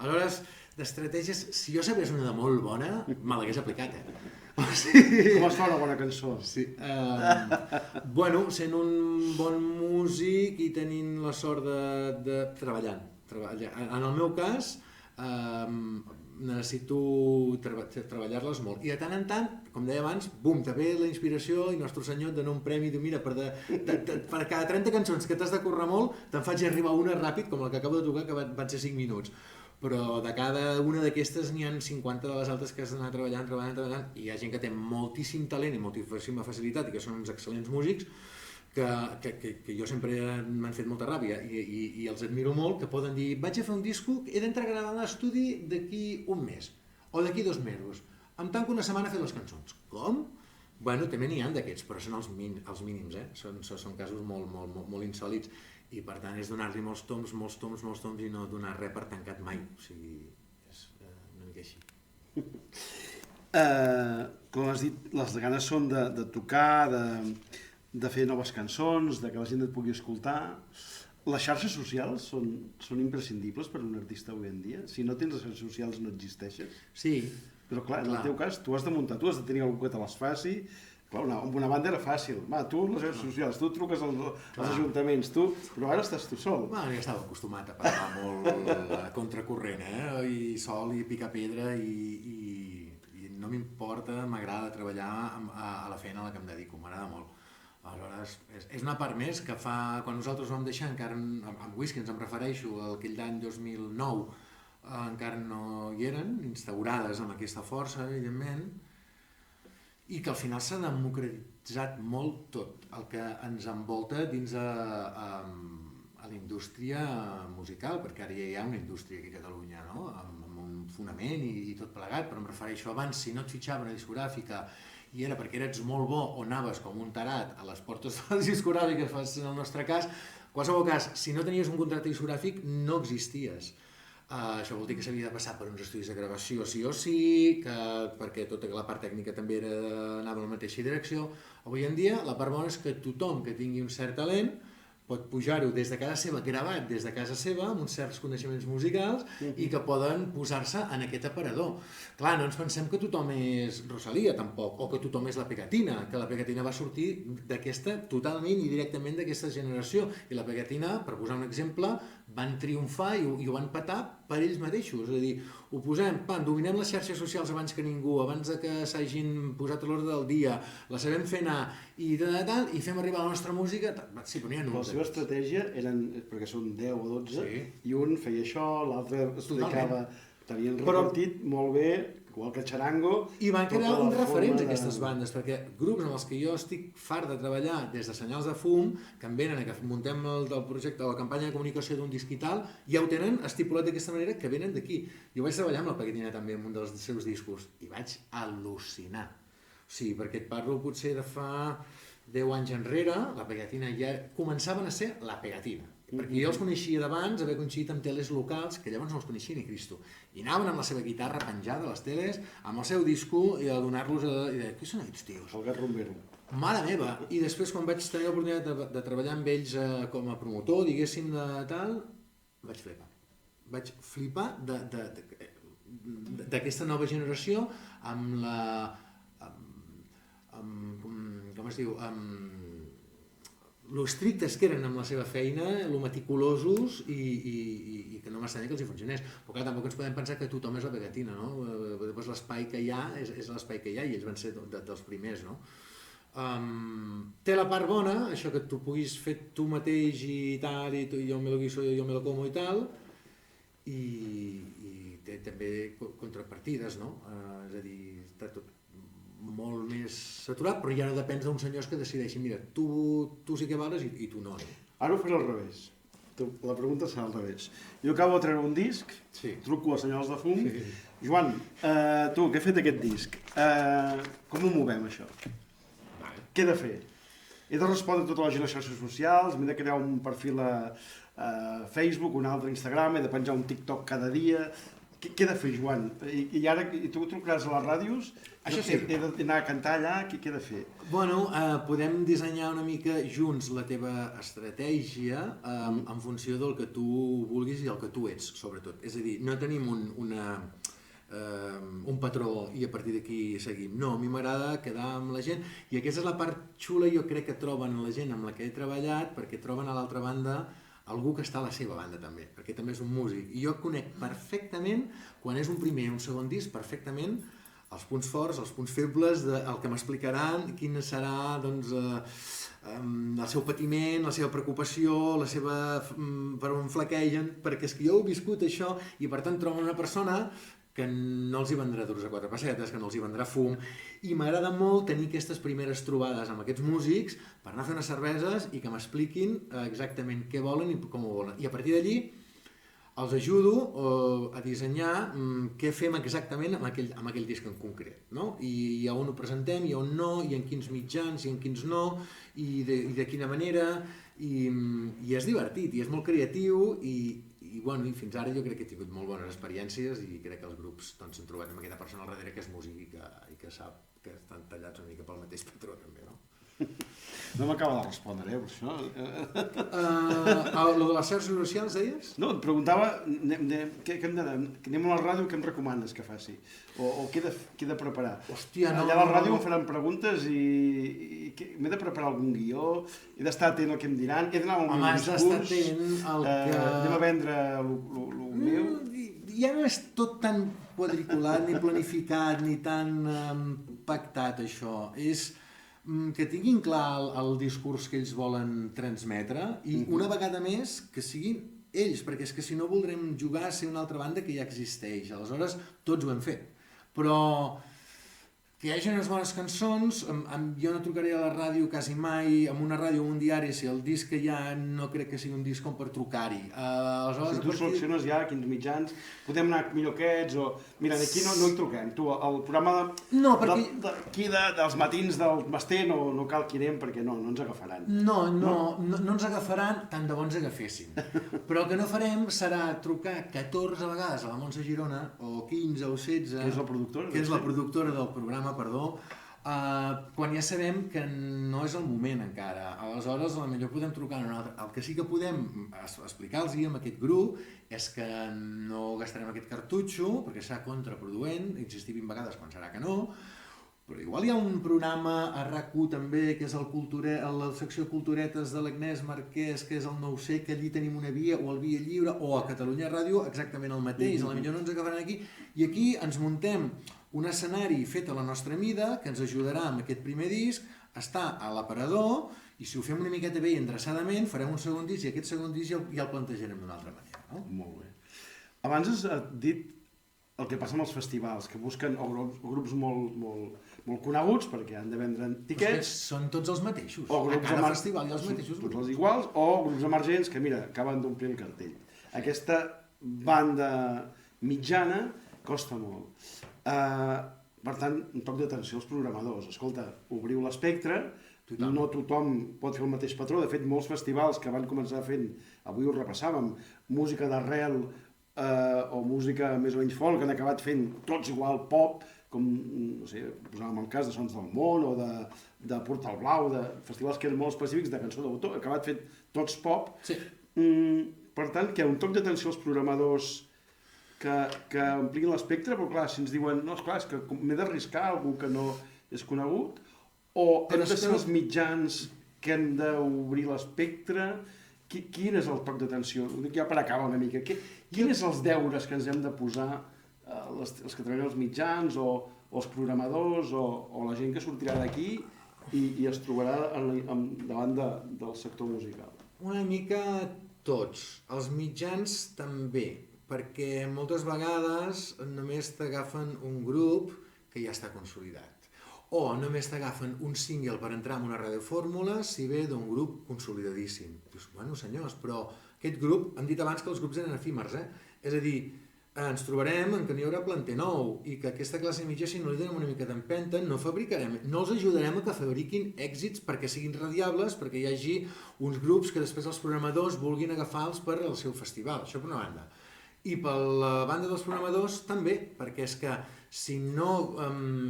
Aleshores, d'estratègies, si jo sabés una de molt bona, me l'hagués aplicat, O sigui... Com es fa una bona cançó? Sí. Bueno, sent un bon músic i tenint la sort de treballar. En el meu cas, necessito treballar-les molt. I de tant en tant, com deia abans, bum, te ve la inspiració i Nostre Senyor et dona un premi i diu, mira, per cada 30 cançons que t'has de currar molt, te'n faig arribar una ràpid, com la que acabo de tocar, que van ser 5 minuts. Però de cada una d'aquestes n'hi ha 50 de les altres que has d'anar treballant, i hi ha gent que té moltíssim talent i moltíssima facilitat i que són uns excel·lents músics que jo sempre m'han fet molta ràbia i els admiro molt, que poden dir vaig a fer un disco, he d'entrar a gravar a l'estudi d'aquí un mes o d'aquí 2 mesos, em tanco una setmana a fer les cançons. Com? Bueno, també n'hi ha d'aquests, però són els mínims, són casos molt insòlits i per tant és donar-li molts toms i no donar res per tancat mai, o sigui, és una mica així. Com has dit, les ganes són de tocar, de fer noves cançons, de que la gent et pugui escoltar. Les xarxes socials són imprescindibles per a un artista avui en dia? Si no tens les xarxes socials no existeixes? Sí. Però clar, en el teu cas, tu has de muntar, tu has de tenir algú que te les faci. Clar, amb una banda era fàcil. Va, tu les xarxes socials, tu truques als ajuntaments, però ara estàs tu sol. Bueno, ja estava acostumat a parlar molt a contracorrent, i sol, i picar pedra, i no m'importa, m'agrada treballar a la feina a la que em dedico, m'agrada molt. Aleshores, és una part més que fa... Quan nosaltres ho vam deixar, encara amb Whisky ens em refereixo, aquell d'any 2009, encara no hi eren, instaurades amb aquesta força, evidentment, i que al final s'ha democratitzat molt tot el que ens envolta dins a la indústria musical, perquè ara ja hi ha una indústria aquí a Catalunya, no? Amb un fonament i tot plegat, però em refereixo abans, si no et fitxava una discogràfica i era perquè eres molt bo o anaves com un tarat a les portes de les discogràfiques, en el nostre cas, en qualsevol cas, si no tenies un contracte discogràfic no existies. Això vol dir que s'havia de passar per uns estudis de gravació sí o sí, perquè tota la part tècnica també anava en la mateixa direcció. Avui en dia la part bona és que tothom que tingui un cert talent pot pujar-ho des de casa seva, gravat des de casa seva, amb uns certs coneixements musicals i que poden posar-se en aquest aparador. Clar, no ens pensem que tothom és Rosalía, tampoc, o que tothom és la Pegatina, que la Pegatina va sortir d'aquesta, totalment i directament d'aquesta generació. I la Pegatina, per posar un exemple, van triomfar i ho van petar per ells mateixos, és a dir, ho posem, dominem les xarxes socials abans que ningú, abans que s'hagin posat a l'ordre del dia, la sabem fer anar i i fem arribar la nostra música, sí, però n'hi ha la seva estratègia eren, perquè són 10 o 12, i un feia això, l'altre explicava, tenien repartit molt bé, igual que Charango. I van crear uns referents aquestes bandes, perquè grups amb els que jo estic fart de treballar des de Senyals de Fum, que em venen a que muntem el projecte, la campanya de comunicació d'un disc i tal, ja ho tenen estipulat d'aquesta manera que venen d'aquí. Jo vaig treballar amb la Pegatina també, en un dels seus discos, i vaig al·lucinar. O sigui, perquè et parlo potser de fa 10 anys enrere, la Pegatina ja començaven a ser la Pegatina. Perquè jo els coneixia d'abans, haver coincidit amb teles locals, que llavors no els coneixia ni Cristo. I anaven amb la seva guitarra penjada a les teles, amb el seu disco, i a donar-los a... I deia, què són aquests tios? El gat rumbero. Mare meva! I després, quan vaig tenir l'oportunitat de treballar amb ells com a promotor, diguéssim, de tal, vaig flipar. Vaig flipar d'aquesta nova generació amb la... com es diu? Lo estrictes que eren amb la seva feina, lo meticulosos i que no m'estranya que els hi funcionés. Però clar, tampoc ens podem pensar que tothom és la Pegatina, no? Després l'espai que hi ha és l'espai que hi ha i ells van ser dels primers, no? Té la part bona, això que tu puguis fer tu mateix i tal, i jo me lo guiso, jo me lo como i tal, i té també contrapartides, no? És a dir, està tot molt més saturat, però ja no depens d'uns senyors que decideixin, mira, tu sí que vales i tu no. Ara ho faré al revés. La pregunta serà al revés. Jo acabo de treure un disc, truco a Senyals de Fum. Joan, tu, què has fet aquest disc? Com ho movem, això? Què he de fer? He de respondre a tota la gent a les xarxes socials, m'he de crear un perfil a Facebook, un altre a Instagram, he de penjar un TikTok cada dia... Què he de fer, Joan? I ara tu trucaràs a les ràdios? Això sí. He d'anar a cantar allà? Què he de fer? Bueno, podem dissenyar una mica junts la teva estratègia en funció del que tu vulguis i el que tu ets, sobretot. És a dir, no tenim un patró i a partir d'aquí seguim. No, a mi m'agrada quedar amb la gent i aquesta és la part xula, jo crec que troben la gent amb la que he treballat, perquè troben a l'altra banda algú que està a la seva banda també, perquè també és un músic. I jo conec perfectament, quan és un primer o un segon disc, perfectament els punts forts, els punts febles, el que m'explicaran, quin serà doncs, el seu patiment, la seva preocupació, per on flaquegen, perquè és que jo he viscut això i per tant trobo una persona que no els hi vendrà durs a 4 pessetes, que no els hi vendrà fum, i m'agrada molt tenir aquestes primeres trobades amb aquests músics per anar a fer unes cerveses i que m'expliquin exactament què volen i com ho volen. I a partir d'allí els ajudo a dissenyar què fem exactament amb aquell disc en concret, no? I a on ho presentem, i a on no, i en quins mitjans, i en quins no, i de quina manera, i és divertit, i és molt creatiu, i bueno, fins ara jo crec que he tingut molt bones experiències i crec que els grups s'han trobat amb aquesta persona al darrere que és músic i que sap que estan tallats una mica pel mateix patró també, no? No m'acaba de respondre, per això. Lo de les xarxes socials, deies? No, et preguntava, anem a la ràdio, què em recomanes que faci? O què he de preparar? Hòstia, no... Allà a la ràdio em faran preguntes i m'he de preparar algun guió, he d'estar atent al que em diran, he d'anar a un discurs... Home, has d'estar atent al que... Anem a vendre el meu... Ja no és tot tan quadriculat, ni planificat, ni tan pactat, això. És... que tinguin clar el discurs que ells volen transmetre i una vegada més que siguin ells, perquè és que si no voldrem jugar a ser una altra banda que ja existeix, aleshores tots ho hem fet, però que hi hagi unes bones cançons, jo no trucaré a la ràdio quasi mai, amb una ràdio o un diari, si el disc que hi ha no crec que sigui un disc com per trucar-hi. Si tu selecciones ja quins mitjans, podem anar millor aquests, o... Mira, d'aquí no hi truquem. Tu, el programa d'aquí dels matins del Basté no cal que anem perquè no ens agafaran. No ens agafaran, tant de bo ens agafessin. Però el que no farem serà trucar 14 vegades a la Montse Girona, o 15 o 16... Que és la productora? Que és la productora del programa, quan ja sabem que no és el moment encara. Aleshores, potser podem trucar a un altre. El que sí que podem explicar-los amb aquest grup és que no gastarem aquest cartutxo, perquè serà contraproduent, insistir 20 vegades quan serà que no, Però igual hi ha un programa a RAC1 també, que és a la secció Culturetes de l'Agnès Marquès, que és el 9C, que allí tenim una via, o el Via Lliure, o a Catalunya Ràdio, exactament el mateix, potser no ens acabaran aquí. I aquí ens muntem un escenari fet a la nostra mida, que ens ajudarà amb aquest primer disc, a estar a l'aparador, i si ho fem una miqueta bé i endreçadament, farem un segon disc, i aquest segon disc ja el plantejarem d'una altra manera. No? Molt bé. Abans has dit el que passa amb els festivals, que busquen grups molt coneguts perquè han de vendre tiquets. Són tots els mateixos. O grups a cada festival hi ha els mateixos grups. Tots els iguals, o grups emergents que, mira, acaben d'omplir el cartell. Aquesta banda mitjana costa molt. Per tant, un toc d'atenció als programadors. Escolta, obriu l'espectre, no tothom pot fer el mateix patró. De fet, molts festivals que van començar fent, avui ho repassàvem, música d'arrel o música més o menys folk, han acabat fent tots igual pop, com, no sé, posàvem el cas de Sons del Món o de Portal Blau, de festivals que eren molt específics de cançó d'autor, han acabat fent tots pop. Sí. Per tant, que un toc d'atenció als programadors que ampliïn l'espectre, però clar, si ens diuen, no, esclar, és que m'he d'arriscar algú que no és conegut, o hem de ser els mitjans que hem d'obrir l'espectre. Quin és el toc d'atenció? Ho dic ja per acabar una mica. Quins són els deures que ens hem de posar els que treballen els mitjans o els programadors o la gent que sortirà d'aquí i es trobarà davant del sector musical? Una mica tots. Els mitjans també, perquè moltes vegades només t'agafen un grup que ja està consolidat. O només t'agafen un single per entrar en una radiofórmula si ve d'un grup consolidadíssim. Dius, bueno, senyors, però aquest grup, hem dit abans que els grups eren efímers, És a dir, ens trobarem en que n'hi haurà planter nou i que aquesta classe mitja, si no li donem una mica d'empenta, no els ajudarem a que fabriquin èxits perquè siguin radiables, perquè hi hagi uns grups que després els programadors vulguin agafar-los per al seu festival. Això per una banda. I per la banda dels programadors també, perquè és que si no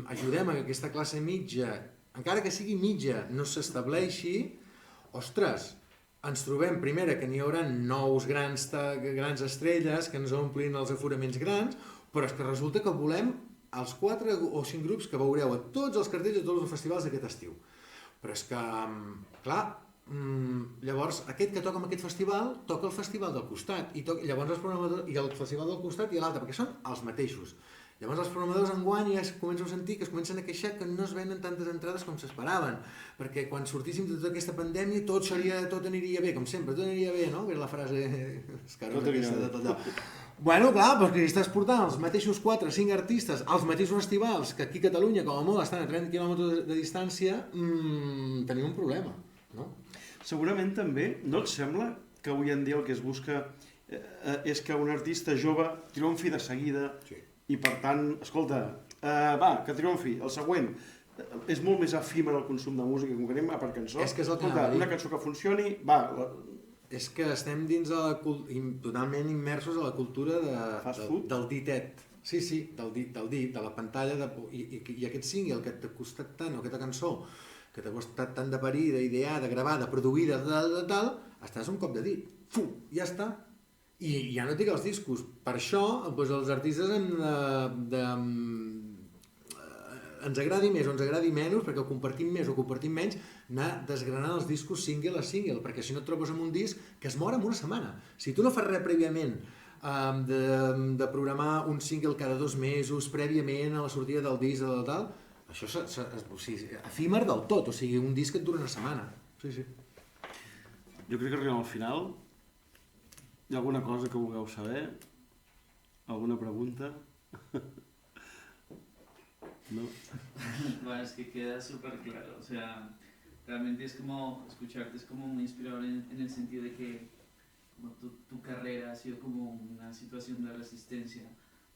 ajudem a que aquesta classe mitja, encara que sigui mitja, no s'estableixi, ostres, ens trobem, primera, que n'hi haurà nous grans estrelles que ens omplin els aforaments grans, però és que resulta que volem els 4 o 5 grups que veureu a tots els cartells de tots els festivals d'aquest estiu. Però és que, clar, llavors aquest que toca en aquest festival toca el festival del costat i llavors els programadors i el festival del costat i l'altre, perquè són els mateixos. Llavors els programadors enguany ja es començo a sentir que es comencen a queixar que no es venen tantes entrades com s'esperaven, perquè quan sortíssim de tota aquesta pandèmia tot aniria bé, com sempre, tot aniria bé, no? Que és la frase escarosa de tot allò. Bueno, clar, perquè si estàs portant els mateixos 4 o 5 artistes als mateixos festivals que aquí a Catalunya, com a molt, estan a 30 quilòmetres de distància, tenim un problema, no? Segurament també, no et sembla que avui en dia el que es busca és que un artista jove triomfi de seguida i per tant, escolta, que triomfi, el següent. És molt més efímer el consum de música, com que anem per cançó. És que és el que una cançó que funcioni, És que estem dins totalment immersos a la cultura del ditet. Sí, del dit, de la pantalla, i aquest single que t'ha costat tant, o aquesta cançó, que t'ha costat tant de parir, d'idear, de gravar, de produir, de tal, estàs un cop de dit. Ja està. I ja no et dic els discos. Per això, els artistes ens agradi més o ens agradi menys, perquè ho compartim més o compartim menys, anar desgranant els discos single a single, perquè si no et trobes amb un disc que es mor en una setmana. Si tu no fas res prèviament de programar un single cada 2 mesos, prèviament a la sortida del disc o tal, això és efímer del tot, o sigui, un disc et dura una setmana. Sí. Jo crec que arribem al final. Hi ha alguna cosa que vulgueu saber? ¿Alguna pregunta? ¿No? Bueno, es que queda súper claro, o sea, realmente es como, escucharte es como muy inspirador en el sentido de que como tu carrera ha sido como una situación de resistencia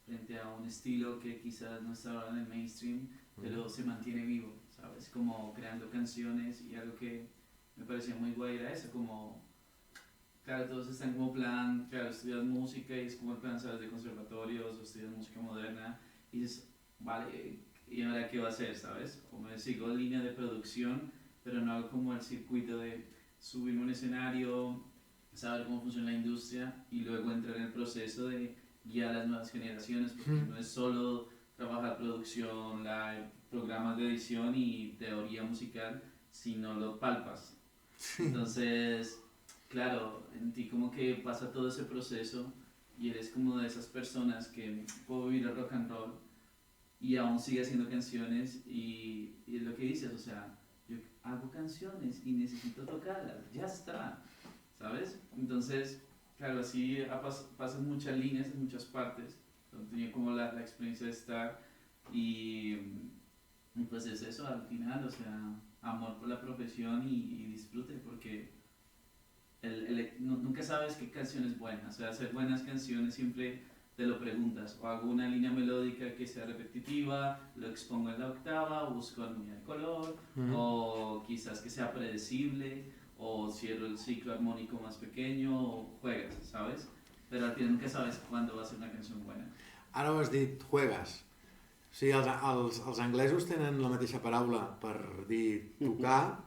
frente a un estilo que quizás no está ahora en el mainstream, pero se mantiene vivo, ¿sabes? Como creando canciones, y algo que me parecía muy guay era eso, como, claro, todos están como plan, claro, estudias música y es como el plan, ¿sabes? De conservatorios o estudias música moderna y dices, vale, ¿y ahora qué va a hacer, sabes? Como sigo línea de producción, pero no hago como el circuito de subirme a un escenario, saber cómo funciona la industria y luego entrar en el proceso de guiar a las nuevas generaciones, porque no es solo trabajar producción, live, programas de edición y teoría musical si no lo palpas. Entonces, claro, en ti como que pasa todo ese proceso y eres como de esas personas que puedo vivir el rock and roll y aún sigue haciendo canciones y es lo que dices, o sea, yo hago canciones y necesito tocarlas, ya está, ¿sabes? Entonces, claro, así pasan muchas líneas en muchas partes, tenía como la experiencia de estar y pues es eso al final, o sea, amor por la profesión y disfrute, porque nunca sabes qué canción es buena, o sea, hacer buenas canciones siempre te lo preguntas, o hago una línea melódica que sea repetitiva, lo expongo en la octava, o busco armonía de color, o quizás que sea predecible, o cierro el ciclo armónico más pequeño, o juegas, ¿sabes? Pero al final nunca sabes cuándo va a ser una canción buena. Ara ho has dit, juegas. O sigui, els anglesos tenen la mateixa paraula per dir tocar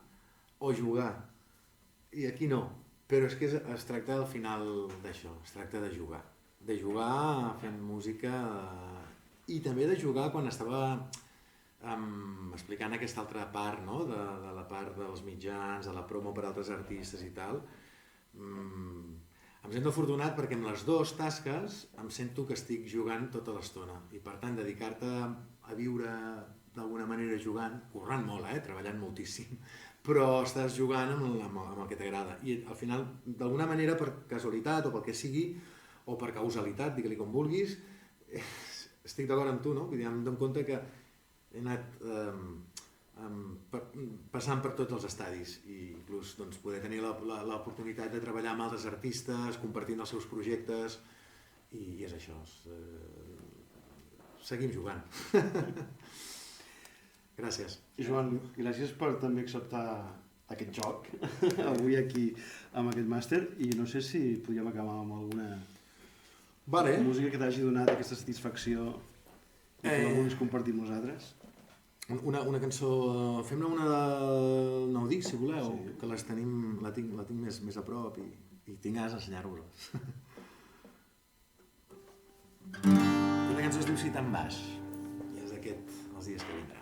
o jugar. I aquí no. Però és que es tracta al final d'això, es tracta de jugar. De jugar fent música i també de jugar quan estava explicant aquesta altra part, no? de la part dels mitjans, de la promo per a altres artistes i tal. Em sento afortunat perquè amb les dues tasques em sento que estic jugant tota l'estona i per tant dedicar-te a viure d'alguna manera jugant, currant molt, treballant moltíssim, però estàs jugant amb el que t'agrada i al final d'alguna manera per casualitat o pel que sigui o per causalitat, digue-li com vulguis, estic d'acord amb tu, no? Vull dir, em dono compte que he anat passant per tots els estadis i inclús doncs, poder tenir l'oportunitat de treballar amb altres artistes, compartint els seus projectes i és això, seguim jugant. Gràcies. Joan, gràcies per també acceptar aquest joc avui aquí amb aquest màster i no sé si podríem acabar amb alguna música que t'hagi donat aquesta satisfacció i que la vulguis compartir amb nosaltres. Una cançó, fem-ne una del nou disc, si voleu, que la tinc més a prop i tinc ganes d'ensenyar-vos. Una cançó es diu Si te'n vas i és d'aquest Els dies que vindran.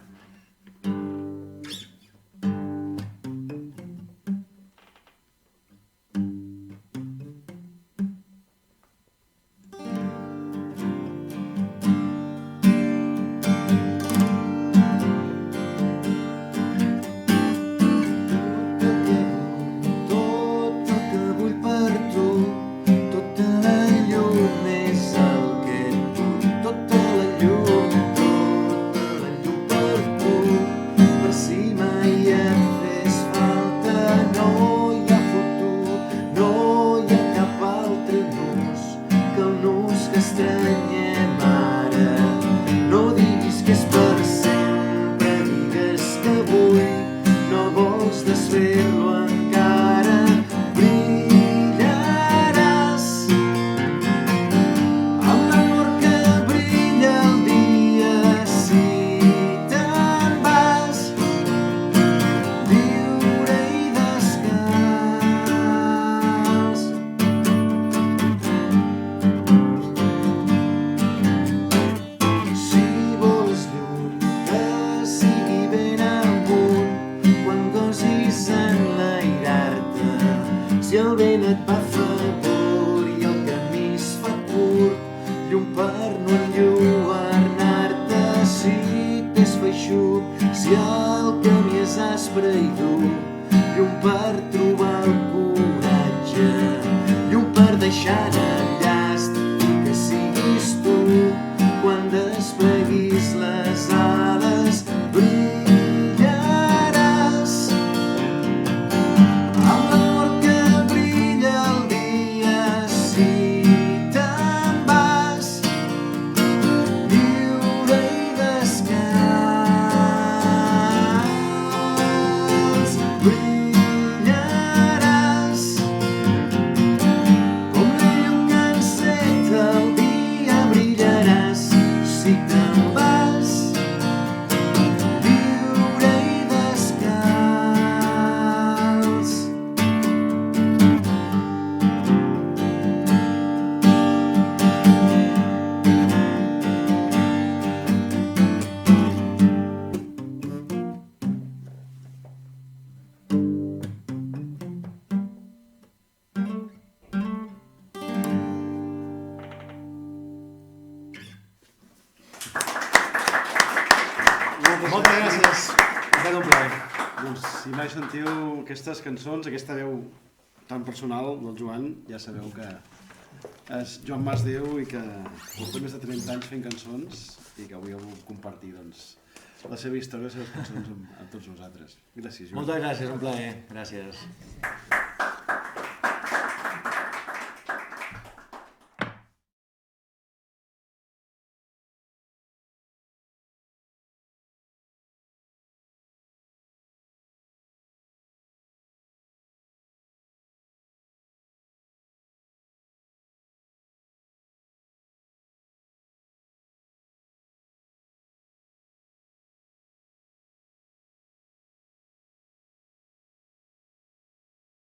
Brillaràs com la llum Doncs si mai sentiu aquestes cançons, aquesta veu tan personal del Joan, ja sabeu que és Joan Masdeu i que porta més de 30 anys fent cançons i que avui heu compartir doncs, la seva història, les seves cançons amb tots nosaltres. Gràcies, Joan. Moltes gràcies, un plaer. Gràcies.